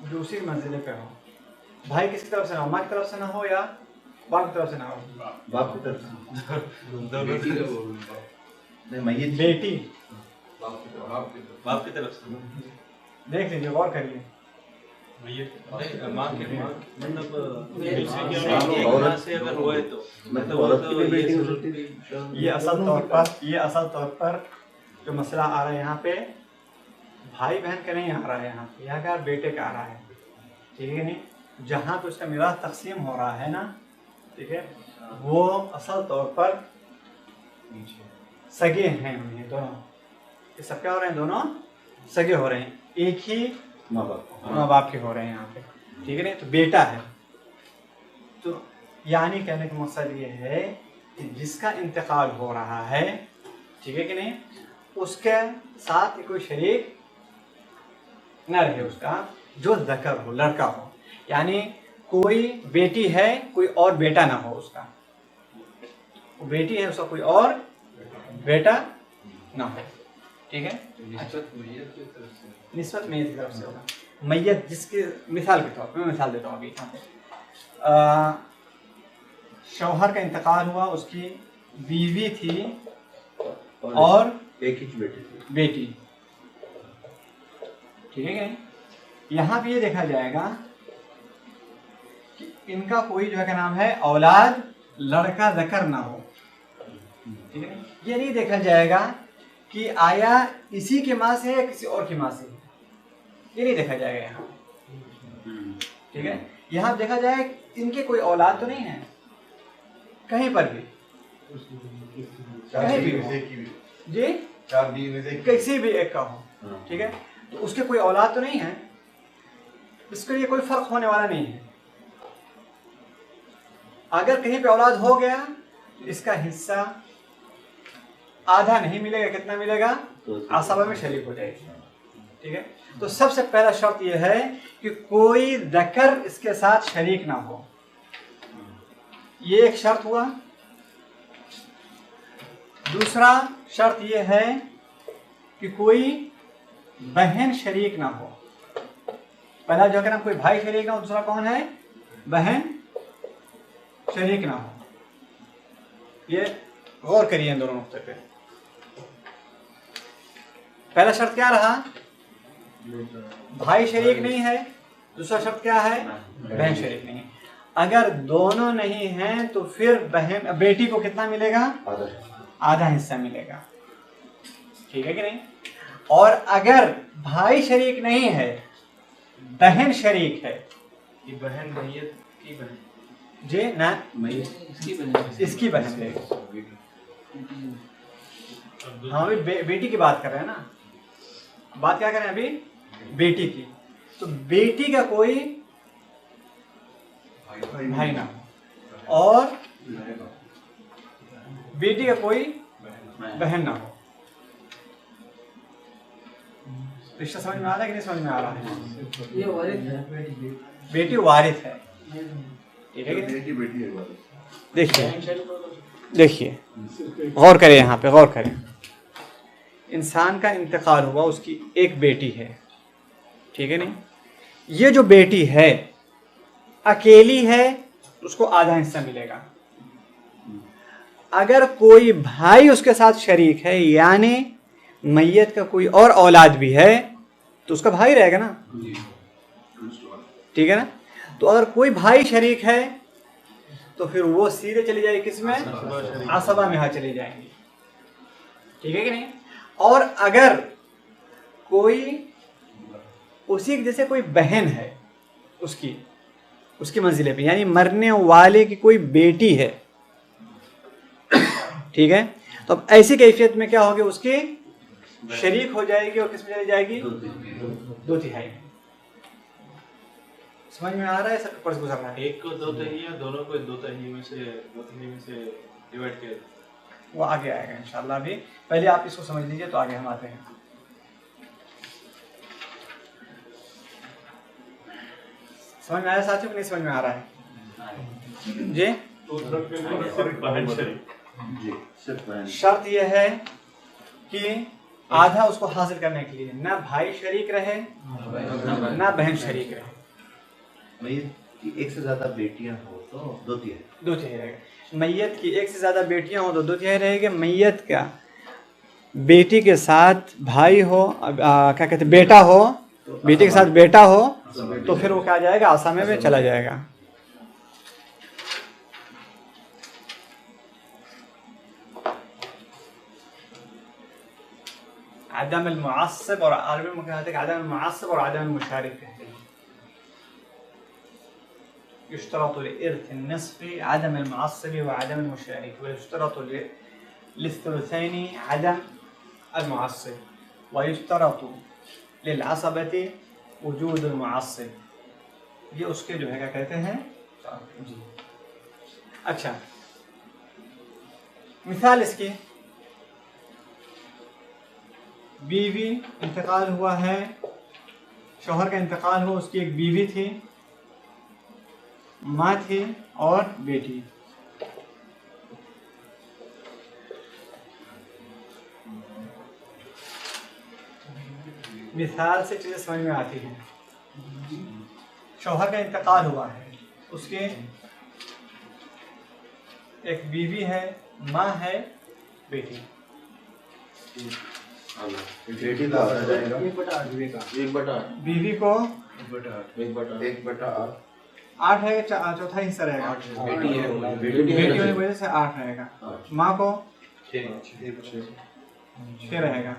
जो उसी मंजिले पे हो। भाई किसकी तरफ से ना हो? माँ की तरफ से ना हो, या बाप की तरफ से ना हो? बाप की तरफ से। बेटी बाप की तरफ से। देख लीजिए, गौर करिए। ये असल तौर पर जो मसला आ रहा है यहाँ पे, भाई बहन का नहीं आ रहा है, यहाँ पे यहाँ का बेटे का आ रहा है। ठीक है नहीं, जहाँ पे उसका मिरास तकसीम हो रहा है ना, ठीक है, वो असल तौर पर सगे हैं उन्हें दोनों, ये सब क्या हो रहे हैं? दोनों सगे हो रहे हैं, एक ही माँ बाप के हो रहे हैं यहाँ पे। ठीक है नहीं, तो बेटा है। तो यानी कहने का मकसद ये है कि जिसका इंतकाल हो रहा है, ठीक है कि नहीं, उसके साथ कोई शरीक न रहे उसका, जो ज़कर हो, लड़का हो, यानी कोई बेटी है कोई और बेटा ना हो उसका, वो बेटी है उसका कोई और बेटा ना हो, ठीक है। निस्बत मैयत की तरफ से, निस्बत मैयत की तरफ से होगा। मैयत जिसके मिसाल के तौर पर मैं मिसाल देता हूँ अभी, शौहर का इंतकाल हुआ, उसकी बीवी थी और एक ही बेटी बेटी, ठीक है क्या। यहाँ पे ये देखा जाएगा कि इनका कोई जो है क्या नाम है औलाद लड़का ज़कर ना हो, ठीक है। ये नहीं देखा जाएगा कि आया इसी के माँ से या किसी और की माँ से, ये नहीं देखा जाएगा यहाँ, ठीक है। यहाँ देखा जाए इनके कोई औलाद तो नहीं है कहीं पर भी, कहीं भी हो जी, किसी भी एक का हो, ठीक है, तो उसके कोई औलाद तो नहीं है, इसके लिए कोई फर्क होने वाला नहीं है। अगर कहीं पे औलाद हो गया तो इसका हिस्सा आधा नहीं मिलेगा, कितना मिलेगा, आसबा में शरीक हो जाएगी, ठीक है। तो सबसे पहला शर्त यह है कि कोई ज़कर इसके साथ शरीक ना हो, ये एक शर्त हुआ। दूसरा शर्त यह है कि कोई बहन शरीक ना हो। पहला जो है ना कोई भाई शरीक ना हो, दूसरा कौन है, बहन शरीक ना हो। ये गौर करिए इन दोनों नुक्ते पे। पहला शर्त क्या रहा, भाई शरीक नहीं है, दूसरा शर्त क्या है, बहन शरीक नहीं है। अगर दोनों नहीं हैं तो फिर बहन बेटी को कितना मिलेगा, आधा हिस्सा मिलेगा, ठीक है कि नहीं। और अगर भाई शरीक नहीं है, बहन शरीक है, ये बहन मैयत की बहन जी ना, इसकी बहन है। हाँ अभी बेटी की बात कर रहे हैं ना, बात क्या कर रहे हैं अभी, बेटी की। तो बेटी का कोई भाई ना हो और बेटी का कोई बहन ना हो। रिश्ता समझ में आ रहा है कि नहीं समझ में आ रहा है। ये वारिस है, बेटी वारिस है, ठीक है। देखिए देखिए गौर करें, यहाँ पे गौर करें। इंसान का इंतकाल हुआ, उसकी एक बेटी है, ठीक है नहीं। ये जो बेटी है अकेली है, उसको आधा हिस्सा मिलेगा। अगर कोई भाई उसके साथ शरीक है, यानी मैयत का कोई और औलाद भी है, तो उसका भाई रहेगा ना, ठीक है ना। तो अगर कोई भाई शरीक है तो फिर वो सीधे चली जाएगी किसमें, आसबा में, यहाँ चली जाएंगी, ठीक है कि नहीं। और अगर कोई उसी जैसे कोई बहन है उसकी मंजिले पे, यानी मरने वाले की कोई बेटी है, ठीक है, तो अब ऐसी कैफियत में क्या होगी, उसकी शरीक हो जाएगी और किसमें चली जाएगी, 2/3। समझ में आ रहा है, सब पर गुजर रहा है। एक को 2/3, दोनों को 2/3 में से डिवाइड किया, वो आगे आएगा इंशाल्लाह। भी पहले आप इसको समझ लीजिए तो आगे हम आते हैं। समझ में आया साथियों कि नहीं समझ में आ रहा है जी। शर्त यह है कि आधा उसको हासिल करने के लिए ना भाई शरीक रहे ना बहन शरीक रहे। एक से ज्यादा बेटियां हो तो 2/3 रहेगा। मैयत की एक से ज्यादा बेटियां हो तो 2/3 रहेगा। मैयत का बेटी के साथ भाई हो, क्या कहते बेटा हो, बेटी के साथ बेटा हो, तो फिर वो क्या जाएगा, आसामे में चला जाएगा। आदम अल-मुअस्सिब और अरबी में कहते हैं आदम अल-मुअस्सिब और आदम अल-मुशारिक कहते हैं। युश्तरतु लिइर्थ अन-निस्फ़ आदम अल-मुअस्सिब व आदम अल-मुशारिक व युश्तरतु लिल-थुलुथैन आदम अल-मुअस्सिब व युश्तरतु लिल-असबति वजूद अल-मुअस्सिब। ये उसके जो है क्या कहते हैं जी। अच्छा, मिसाल इसकी, बीवी इंतकाल हुआ है, शौहर का इंतकाल हुआ, उसकी एक बीवी थी, माँ थी और बेटी। मिसाल से चीज़ें समझ में आती हैं। शौहर का इंतकाल हुआ है, उसके एक बीवी है, माँ है, बेटी। बेटी का आ जाएगा 1/8 बीवी को 1/8 8 है, चौथा हिस्सा रहेगा। बेटी है, बेटी होने की वजह से 8 रहेगा। माँ को 6 रहेगा,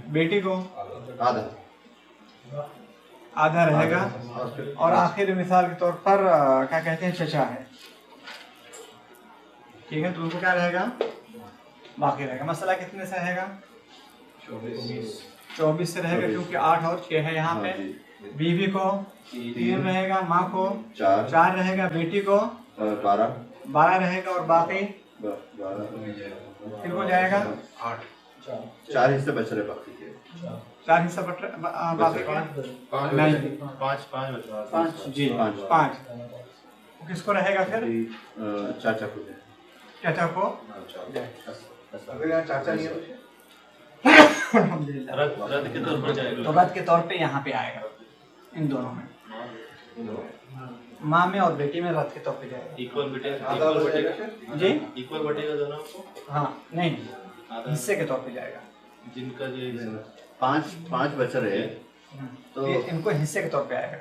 बेटी को आधा आधा रहेगा, और आखिर मिसाल के तौर पर क्या कहते हैं, चचा है। ठीक है, तो उनको क्या रहेगा, बाकी रहेगा। मसला कितने से रहेगा, 24 से रहेगा, क्योंकि 8 और 6 है यहाँ पे। बीवी को 3 रहेगा, माँ को 4 रहेगा, बेटी को 12 रहेगा, और बाकी 12 किन को जाएगा, 4 हिस्से बच रहे बाकी के। 4 हिस्सा बाकी का नहीं, 5 जी 5। किसको रहेगा फिर, चाचा को दे। चाचा को। अगर यहाँ चाचा नहीं है अल्हम्दुलिल्लाह, रद्द के तौर पर जाएगा। तो रद्द के तौर पे यहाँ पे आएगा, इन दोनों में, माँ में और बेटी में रद्द के तौर पे जाएगा। इक्वल बटेगा जी, इक्वल बटेगा दोनों को। हाँ नहीं, हिस्से के तौर पे जाएगा। जिनका जो 5 बच रहे हैं, तो ये इनको हिस्से के तौर पे आएगा।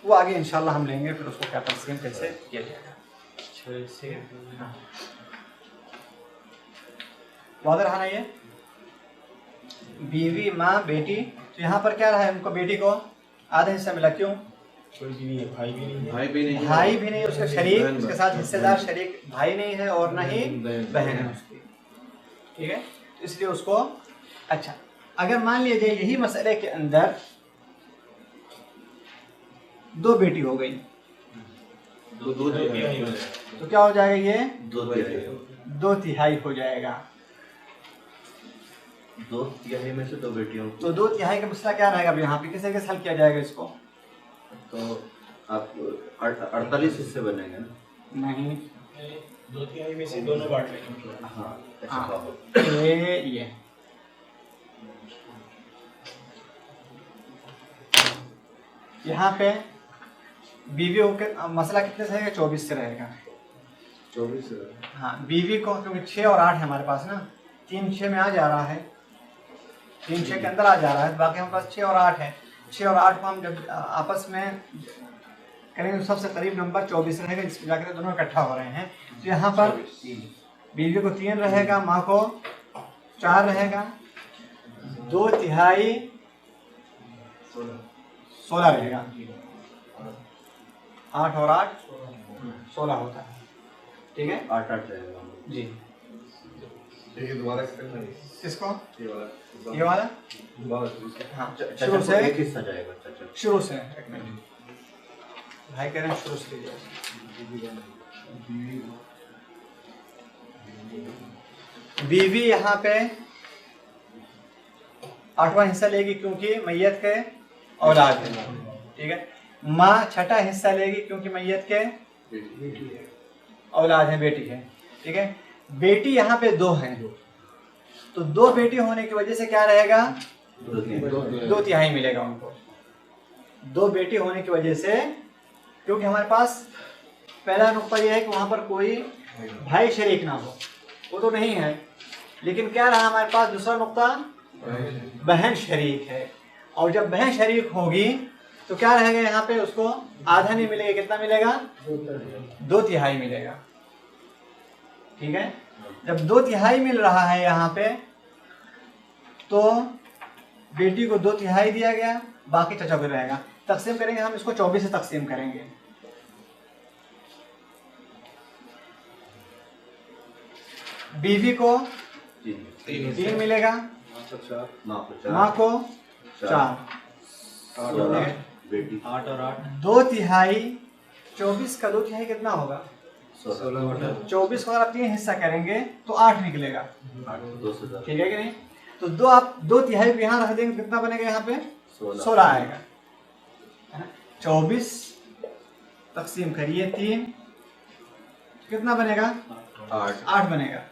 वो आगे इंशाल्लाह हम लेंगे, फिर उसको क्या तकसीम कैसे किया जाएगा। वाज़ेह रहा ना ये, बीवी, माँ, बेटी। तो यहाँ पर क्या रहा है, उनको बेटी को आधा हिस्सा मिला। क्यों, भाई भी नहीं भाई भी नहीं, उसका शरीक, उसके साथ हिस्सेदार शरीक भाई नहीं है, और न ही बहन है उसकी। ठीक है, इसलिए उसको। अच्छा, अगर मान लिया जाए यही मसले के अंदर 2 बेटी हो गई, तो क्या हो जाएगा, ये 2 तिहाई हो जाएगा। 2 तिहाई में से 2 बेटियों तो 2 तिहाई का मसला क्या रहेगा, अब यहाँ पे किस तरीके से हल किया जाएगा इसको। तो आप 48 हिस्से बनेंगे ना। नहीं, 2/3 में से दोनों बांट लेंगे। हाँ, ऐसा हाँ, होगा। ये यहाँ पे बीवी के मसला कितने से रहेगा, 24 से रहेगा। 24 हाँ, बीवी को, क्योंकि 6 और 8 है हमारे पास ना, 3 6 में आ जा रहा है, 3 6 के अंदर आ जा रहा है, बाकी हमारे पास 6 और 8 है। 6 और 8 को हम जब आपस में करेंगे तो सबसे करीब नंबर 24 रहेगा, जिसमें जाकर दोनों इकट्ठा हो रहे हैं। तो यहाँ पर बीवी को 3 रहेगा, माँ को 4 रहेगा, 2 तिहाई 16 रहेगा। 8 और 8 16 होता है। ठीक है, 8 रहेगा जी। दोबारा करना है किसको, ये ये वाला, हाँ, शुरू से, एक हिस्सा जाएगा चाचा। शुरू से। एक मिनट, भाई कह रहे हैं शुरू से लीजिए। बीवी यहाँ पे 8वां हिस्सा लेगी, क्योंकि मैयत के औलाद है। ठीक है, माँ 6ठा हिस्सा लेगी, क्योंकि मैयत के औलाद है, बेटी है। ठीक है, बेटी यहाँ पे 2 हैं, तो 2 बेटी होने की वजह से क्या रहेगा, 2 तिहाई मिलेगा उनको। 2 बेटी होने की वजह से, क्योंकि हमारे पास पहला नुक्ता यह है कि वहाँ पर कोई भाई शरीक ना हो, वो तो नहीं है, लेकिन क्या रहा हमारे पास दूसरा नुक्ता, बहन शरीक है। और जब बहन शरीक होगी तो क्या रहेगा, यहाँ पे उसको आधा नहीं मिलेगा, कितना मिलेगा, 2 तिहाई मिलेगा। ठीक है, जब 2 तिहाई मिल रहा है यहाँ पे, तो बेटी को 2 तिहाई दिया गया, बाकी चचा को रहेगा। तकसीम करेंगे हम इसको, 24 से तकसीम करेंगे। बीवी को 3 मिलेगा, माँ को 4, बेटी 8 और 8 2 तिहाई 24 का 2 तिहाई कितना होगा, 24 को अगर आप 3 हिस्सा करेंगे तो 8 निकलेगा, 210 ठीक है कि नहीं? तो आप 2/3 को यहाँ रख देंगे, कितना बनेगा यहाँ पे? 16 आएगा, है ना? 24 तकसीम करिए 3, कितना बनेगा? 8 बनेगा,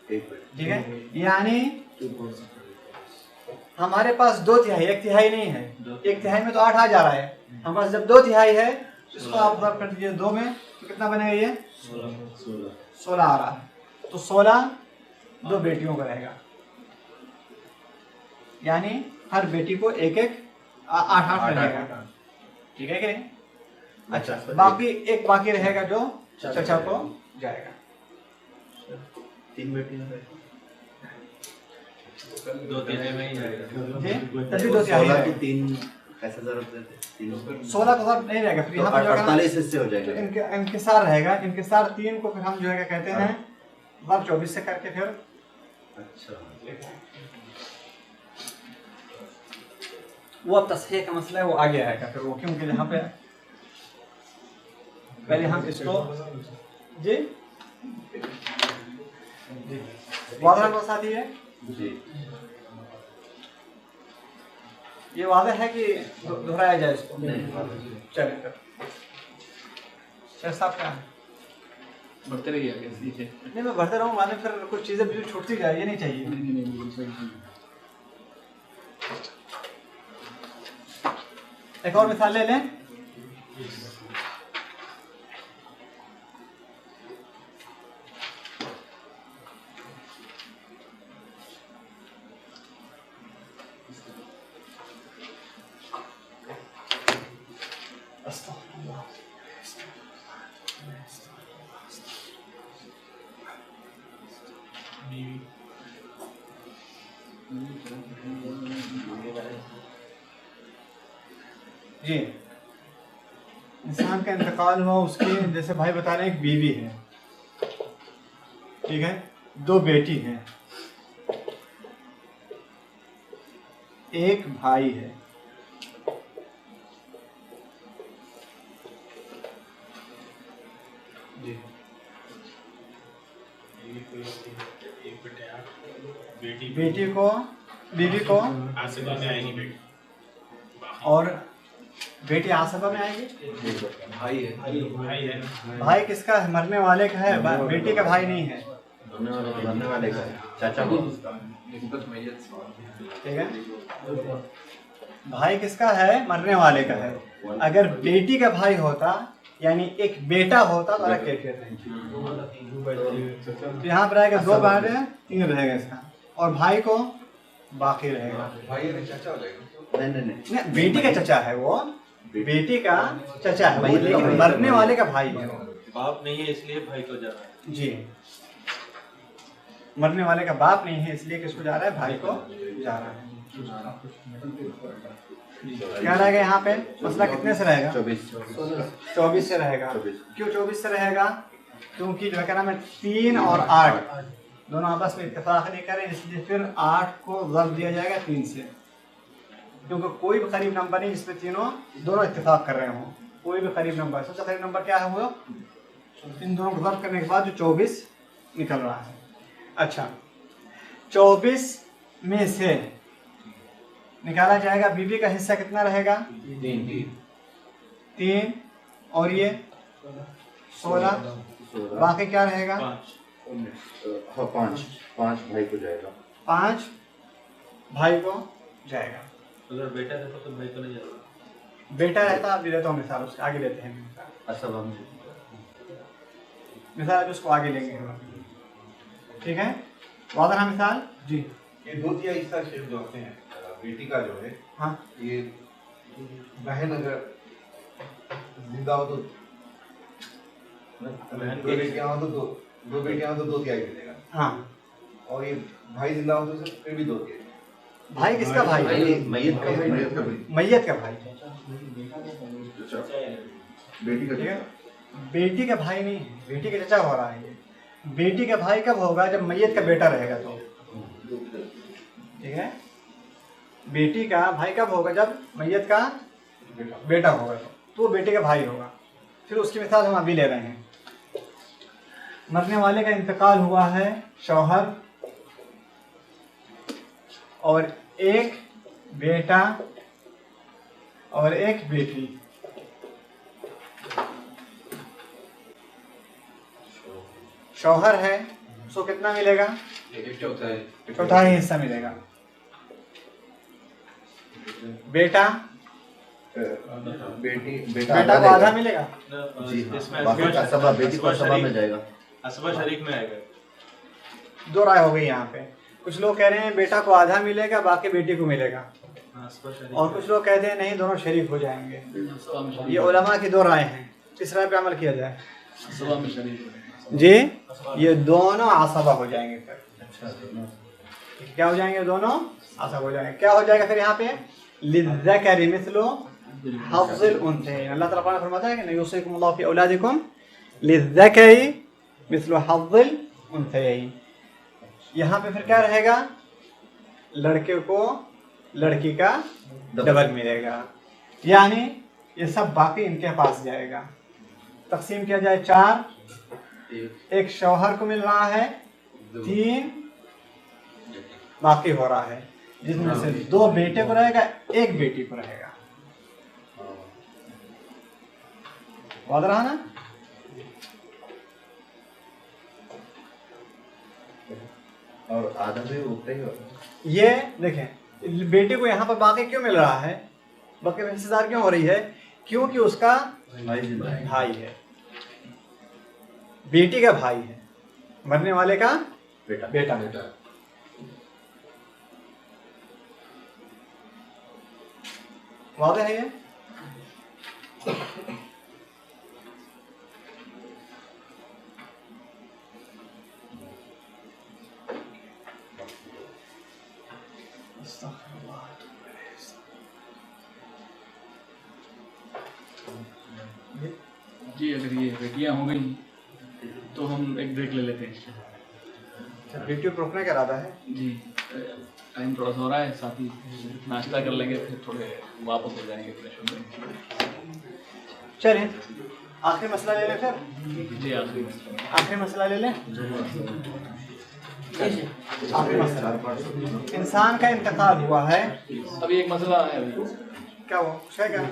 ठीक है? यानी हमारे पास 2/3, 1/3 नहीं है, 1/3 में तो 8 आ जा रहा है, हमारे पास जब 2/3 है इसको आप वर्क कर दीजिए 2 में, तो कितना बनेगा? ये 16 आ रहा है। तो 16 2 बेटियों का रहेगा, यानी हर बेटी को 1-1 8-8 रहेगा, ठीक है कि नहीं? अच्छा, बाकी एक बाकी रहेगा जो चचा को जाएगा। 3 बेटियां रहेगी, 2/3 में ही जाएगा। जी, तभी 2/3 16 रहेगा। की 3 कैसे जरूरत देते? 16 तो नहीं रहेगा, फिर यहाँ पर जो है ना, 48 हिस्से हो जाएंगे। इनकिसार रहेगा, इनकिसार 3 को फिर हम जो है क्या कहते हैं, वर्ग 24 से करके फिर अच्छा, वो अब तस्हीह का मसला है, वो आगे आएगा फिर वो, क्योंकि यहाँ पे पहले हम इसको जी वादा के साथ ही है जी ये वादा है कि दोहराया जाए इसको? चलिए फिर शेख साहब क्या है? बढ़ते रहिए आगे सीखे। नहीं मैं बढ़ते रहूँ, माने फिर कुछ चीज़ें भी छूटती जाए, ये नहीं चाहिए। एक और मिसाल ले लें। जी, इंसान का इंतकाल हुआ, उसकी जैसे भाई बता रहे हैं एक बीवी है, ठीक है, 2 बेटी हैं, एक भाई है, जी बेटी को बीवी को आसिफा में आएगी बेटी, और बेटी आसफा में आएगी। भाई है भाई किसका है? मरने वाले का है, बेटी का भाई नहीं है, मरने वाले का है, चाचा को। ठीक है? भाई किसका है? मरने वाले का है। अगर बेटी का भाई होता यानी एक बेटा होता तो अलग कैफियत रहेगी। तो यहाँ पर आएगा 2 भाई है, 3 रहेगा इसका, और भाई को बाकी रहेगा। भाई है चाचा हो जाएगा। नहीं, बेटी का चचा है वो, बेटी का चचा है वो, लेकिन मरने वाले का भाई है। बाप नहीं है इसलिए भाई को जा रहा है। जी, मरने वाले का बाप नहीं है इसलिए किसको जा रहा है? भाई को जा रहा है। क्या रहेगा यहाँ पे? मसला कितने से रहेगा? 24 से रहेगा। क्यों 24 से रहेगा? क्योंकि जो है क्या नाम है, 3 और 8 दोनों आपस में इत्तेफाक नहीं करें, इसलिए फिर 8 को ज़र्ब दिया जाएगा 3 से, क्योंकि कोई भी करीब नंबर नहीं जिसमें दोनों इत्तेफाक कर रहे हों। कोई भी करीब नंबर, सबसे करीब नंबर क्या है वो? इन दोनों को ज़र्ब करने के बाद जो 24 निकल रहा है। अच्छा, 24 में से निकाला जाएगा बीवी का हिस्सा कितना रहेगा? 3 और ये 16, बाकी क्या रहेगा? 5 भाई को जाएगा, 5 भाई को जाएगा। अगर बेटा रहता तो भाई को नहीं जाएगा। बेटा रहता, आप देता हूँ मिसाल, उसके आगे लेते हैं मिसाल, उसको आगे लेंगे, ठीक है? वादा ना मिसाल जी। ये 2/3 हिस्सा शेख जो होते हैं बेटी का जो है, हाँ, ये बहन अगर जिंदा हो तो बहन 2 बेटियां हो तो 2 बेटियां हो तो 2/3 मिलेगा, हाँ। और ये भाई जिंदा हो तो फिर भी 2/3। भाई किसका भाई? मैयत का भाई। मैयत का भाई, बेटी का ठीक है? बेटी का भाई नहीं है, बेटी का चचा हो रहा है ये। बेटी का भाई कब होगा? जब मैयत का बेटा रहेगा तो, ठीक है? बेटी का भाई कब होगा? जब मैयत का बेटा होगा तो वो बेटे का भाई होगा। फिर उसकी मिसाल हम अभी ले रहे हैं, मरने वाले का इंतकाल हुआ है शौहर और एक बेटा और एक बेटी। शौहर है उसको कितना मिलेगा? एक चौथाई चौथाई हिस्सा मिलेगा। बेटा बेटा को आधा मिलेगा। जी हाँ, इसमें बाकी का सबा बेटी को सबा में जाएगा। असबा शरीक में आएगा। दो राय हो गई यहाँ पे। कुछ लोग कह रहे हैं बेटा को आधा मिलेगा बाकी बेटी को मिलेगा, असबा शरीक और कुछ लोग कहते हैं नहीं दोनों शरीक हो जाएंगे। असबा में शरीक ये उलमा की दो राय हैं, किस राय पे अमल किया जाए? असबा में शरीक जी ये दोनों आसबा हो जाएंगे। फिर क्या हो जाएंगे? दोनों आसबा हो जाएंगे। क्या हो जाएगा फिर यहाँ पे? लिज़्ज़करि मिस्लु हज़्ज़िल उन्सयैन। अल्लाह ताला कुरान में फरमाता है कि युसीकुमुल्लाहु फी औलादिकुम लिज़्ज़करि मिस्लु हज़्ज़िल उन्सयैन। यहाँ पे फिर क्या रहेगा? लड़के को लड़की का डबल मिलेगा, यानी ये सब बाकी इनके पास जाएगा। तकसीम किया जाए 4, एक शौहर को मिल रहा है, 3 बाकी हो रहा है, जिसमें से 2 बेटे को रहेगा, 1 बेटी को रहेगा। वाज़ेह रहा ना? और आधा भी उतना ही होगा। ये देखें बेटे को यहाँ पर बाकी क्यों मिल रहा है, बाकी में हिस्सेदार क्यों हो रही है? क्योंकि उसका भाई जिंदा है। भाई है, बेटी का भाई है, मरने वाले का बेटा बेटा। वाज़ेह है ये? जी अगर ये बेटियां हो गई तो हम एक ब्रेक ले लेते हैं। वीडियो पर रोकने का इरादा है? जी टाइम थोड़ा सा हो रहा है, साथ ही नाश्ता कर लेंगे, फिर थोड़े वापस हो जाएंगे, फ्रेश हो जाएंगे। चलें आखिरी मसला ले लें फिर। जी आखिरी मसला। आखिरी मसला ले लें। आखिरी मसला, इंसान का इंतकाल हुआ है। अभी एक मसला है अभी। क्या वो है क्या?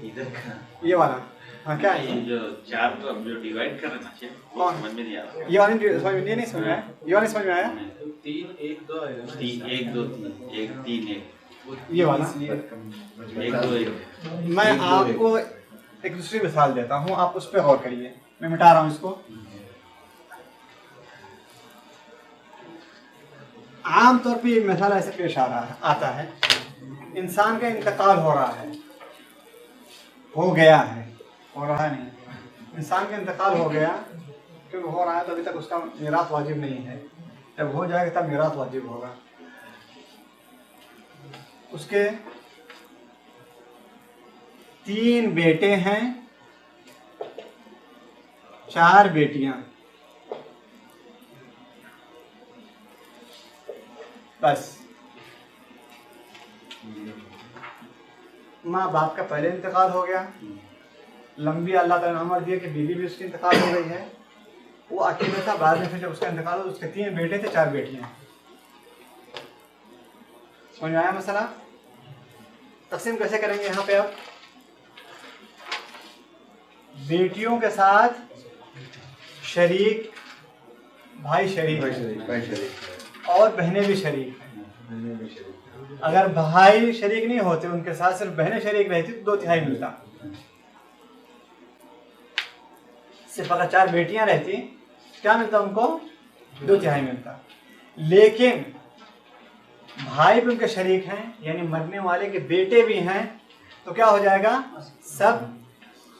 इधर का ये वाला हाँ क्या है? ये जो चार तरफ जो डिवाइड कर रहे ना शेर, वो कौन? समझ में नहीं आ रहा। ये वाला समझ में, ये नहीं समझ में आया? ये वाला समझ में आया? 3 1 2 आएगा ना। 3 1 2 3 1 3 1 ये वाला 1 2 1। मैं आपको एक दूसरी मिसाल देता हूँ, आप उस पर गौर करिए। मैं मिटा रहा हूँ इसको। आम तौर पे ये मिसाल ऐसे पेश आता है, इंसान का इंतकाल हो रहा है, हो गया है, हो रहा नहीं, इंसान का इंतकाल हो गया, क्योंकि हो रहा है तो अभी तक उसका मीराथ वाजिब नहीं है। जब हो जाएगा तब मीराथ वाजिब होगा। उसके 3 बेटे हैं, 4 बेटियां, बस। माँ बाप का पहले इंतकाल हो गया, लंबी अल्लाह ताला ने उम्र दिया कि बीवी भी उसकी इंतकाल हो गई है, वो अकेले था। बाद में फिर जब उसका इंतकाल हुआ उसके 3 बेटे थे, 4 बेटियां। समझ में आया मसला? तकसीम कैसे करेंगे यहाँ पे? अब बेटियों के साथ शरीक भाई शरीक है और बहनें भी शरीक हैं। अगर भाई शरीक नहीं होते, उनके साथ सिर्फ बहनें शरीक रहती तो 2/3 मिलता। सिर्फ अगर 4 बेटियां रहती क्या मिलता उनको? 2/3 मिलता। लेकिन भाई भी उनके शरीक हैं, यानी मरने वाले के बेटे भी हैं, तो क्या हो जाएगा? सब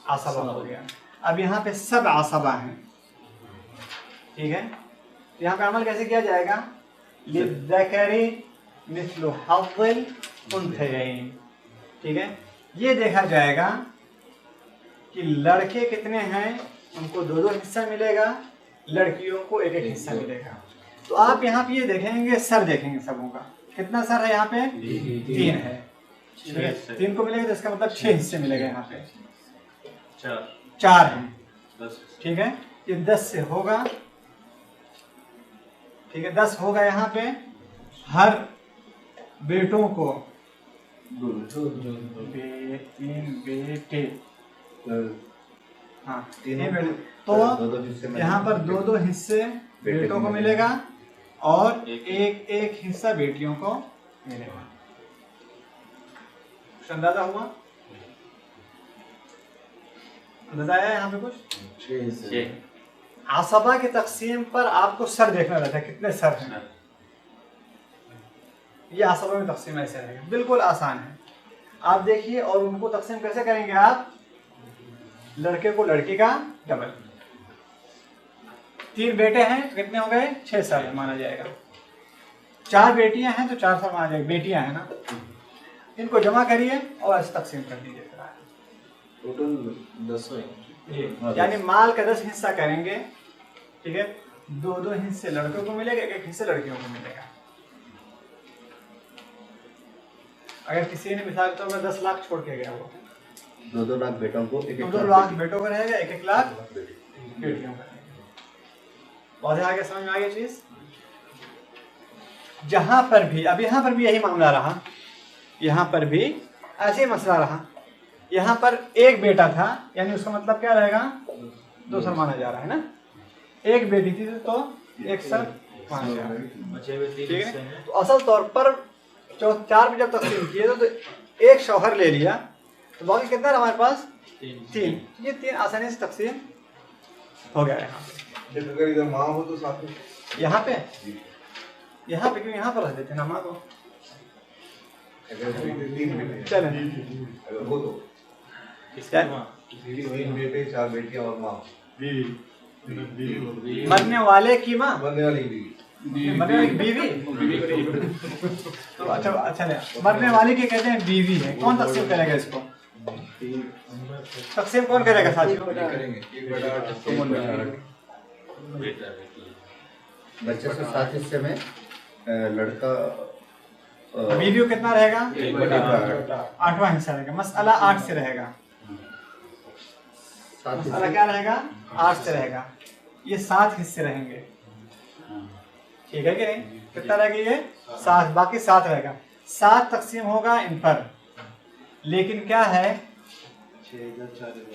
आसबा हो गया। अब यहाँ पे सब आसबा हैं, ठीक है? यहाँ पे अमल कैसे किया जाएगा? लिज़्ज़करि मिस्लु हज़्ज़िल उन्सयैन, ठीक है? ये देखा जाएगा कि लड़के कितने हैं, उनको 2-2 हिस्सा मिलेगा, लड़कियों को 1-1 हिस्सा मिलेगा। तो आप यहाँ पे ये देखेंगे, सर देखेंगे सबों का, कितना सर है यहाँ पे? 3 है, ठीक है? 3 को मिलेगा तो इसका मतलब 6 हिस्से मिलेगा। यहाँ पे 4 हैं, ठीक है, ये 10 से होगा, ठीक है, 10 होगा। यहाँ पे हर बेटों को 3 बेटे, हाँ 3 बेटे, तो यहाँ पर 2 हिस्से बेटों को मिलेगा और एक हिस्सा बेटियों को मिलेगा। कुछ अंदाजा हुआ? अंदाजा आया यहाँ पे कुछ? आसबा की तकसीम पर आपको सर देखना रहता है, कितने सर हैं। ये आसबा में तकसीम ऐसे रहेगा, बिल्कुल आसान है। आप देखिए, और उनको तकसीम कैसे करेंगे आप? लड़के को लड़की का डबल। 3 बेटे हैं तो कितने हो गए? 6 सर माना जाएगा। 4 बेटियां हैं तो 4 सर माना जाएगा, बेटियां हैं ना। इनको जमा करिए और ऐसे तकसीम कर दीजिए। टोटल 10 है, यानी माल का 10 हिस्सा करेंगे, ठीक है। 2 हिस्से लड़कों को मिलेगा, एक हिस्से लड़कियों को मिलेगा। अगर किसी ने मिसाल के तौर पर 10 लाख छोड़ के गया, वो 2 लाख बेटों को, 2 लाख बेटों का रहेगा, 1 लाख बेटियों का रहेगा। वाज़ेह आगे समझ में आ गई चीज? जहां पर भी, अब यहाँ पर भी यही मामला रहा, यहाँ पर भी ऐसे ही मसला रहा। यहाँ पर एक बेटा था, यानी उसका मतलब क्या रहेगा? 2 सर माना जा रहा है ना। एक बेटी थी तो 1 सर माना जा रहा है, ठीक है। तो असल तौर पर 4 में जब तकसीम किए तो एक शौहर ले लिया, तो बाकी कितना है हमारे पास? 3। ये 3 आसानी से तकसीम हो गया। इधर माँ हो तो साथ में यहाँ पे क्यों यहाँ पर रख देते ना माँ को? चले वो तो 3 बेटे 4 बेटियां और माँ, मरने वाले की माँ, बनने वाली बीवी। मरने वाली की बीवी। तो अच्छा मरने वाली की कहते हैं बीवी है। कौन तकसीम करेगा इसको? तकसीम कौन करेगा साथियों? करेंगे 1/8 बच्चे से 7 हिस्से में लड़का बीवी को कितना रहेगा? 8वां हिस्सा रहेगा। मसला 8 से रहेगा। मसला क्या रहेगा? 8 से रहेगा। ये 7 हिस्से रहेंगे, ठीक है कि नहीं? कितना रहेगा? ये 7, बाकी 7 रहेगा। 7 तकसीम होगा इन पर, लेकिन क्या है?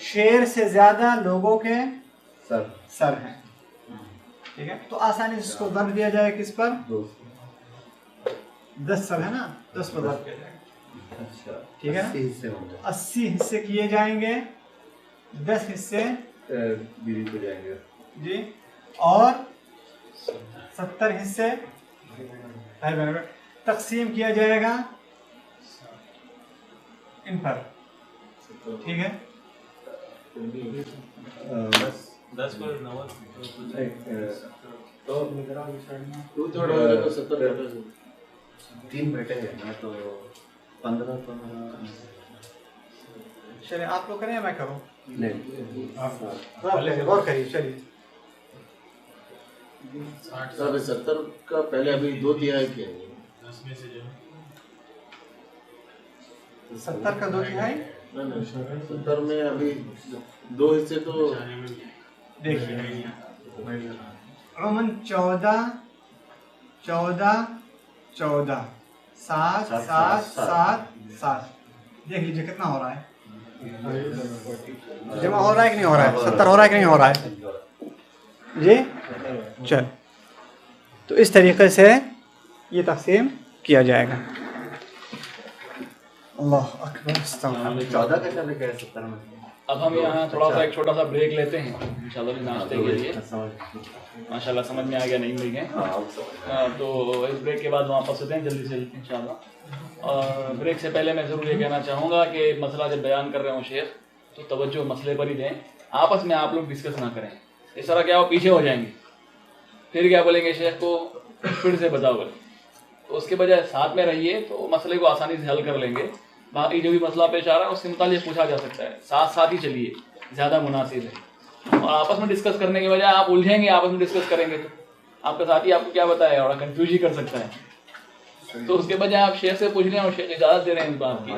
शेर से ज्यादा लोगों के सर हैं, ठीक है। तो आसानी से इसको दर्ज दिया जाए किस पर? 10 सर है ना, 10 पर दर्ज किया जाएगा, अच्छा, ठीक है ना। 80 हिस्से किए जाएंगे, 10 हिस्से बीवी को जाएंगे जी, और 70 हिस्से तकसीम किया जाएगा इन पर, ठीक है। 10 पर 9 तो 3 बेटे हैं ना, तो 15 चलिए आप लोग करें या मैं करूं? नहीं, गौर करिए। चलिए 70 का पहले अभी 2 तिहाई किया है। 10 में से जो 70 का 2 तिहाई, नहीं 70 में अभी 2 हिस्से तो देखिए अमन 14 14 14 7 7 7 7, देख लीजिए कितना हो रहा है। जमा हो रहा है कि नहीं हो रहा है? 70 हो रहा है कि नहीं हो रहा है जी? चल, तो इस तरीके से ये तकसीम किया जाएगा। अल्लाह अकबर। 14 का चल रहा है 70 में। अब हम यहाँ थोड़ा सा एक छोटा सा ब्रेक लेते हैं इंशाल्लाह नाश्ते के लिए। माशाल्लाह समझ में आ गया, नहीं मिल गए तो इस ब्रेक के बाद वापस होते हैं जल्दी से इंशाल्लाह। और ब्रेक से पहले मैं ज़रूर ये कहना चाहूँगा कि मसला जब बयान कर रहे हो शेख, तो तवज्जो मसले पर ही दें, आपस में आप लोग डिस्कस ना करें। इस तरह क्या हो, पीछे हो जाएंगे, फिर क्या बोलेंगे शेख को फिर से बताओ बोले, तो उसके बजाय साथ में रहिए तो मसले को आसानी से हल कर लेंगे। बाकी जो भी मसला पेश आ रहा है उसके मुताबिक पूछा जा सकता है, साथ साथ ही चलिए, ज़्यादा मुनासिब है। और आपस में डिस्कस करने के बजाय आप उलझेंगे, आपस में डिस्कस करेंगे तो आपका साथी आपको क्या बताएगा, और कंफ्यूज ही कर सकता है। तो उसके बजाय आप शेख से पूछ लें और शेख इजाज़त दे रहे हैं इस बात की।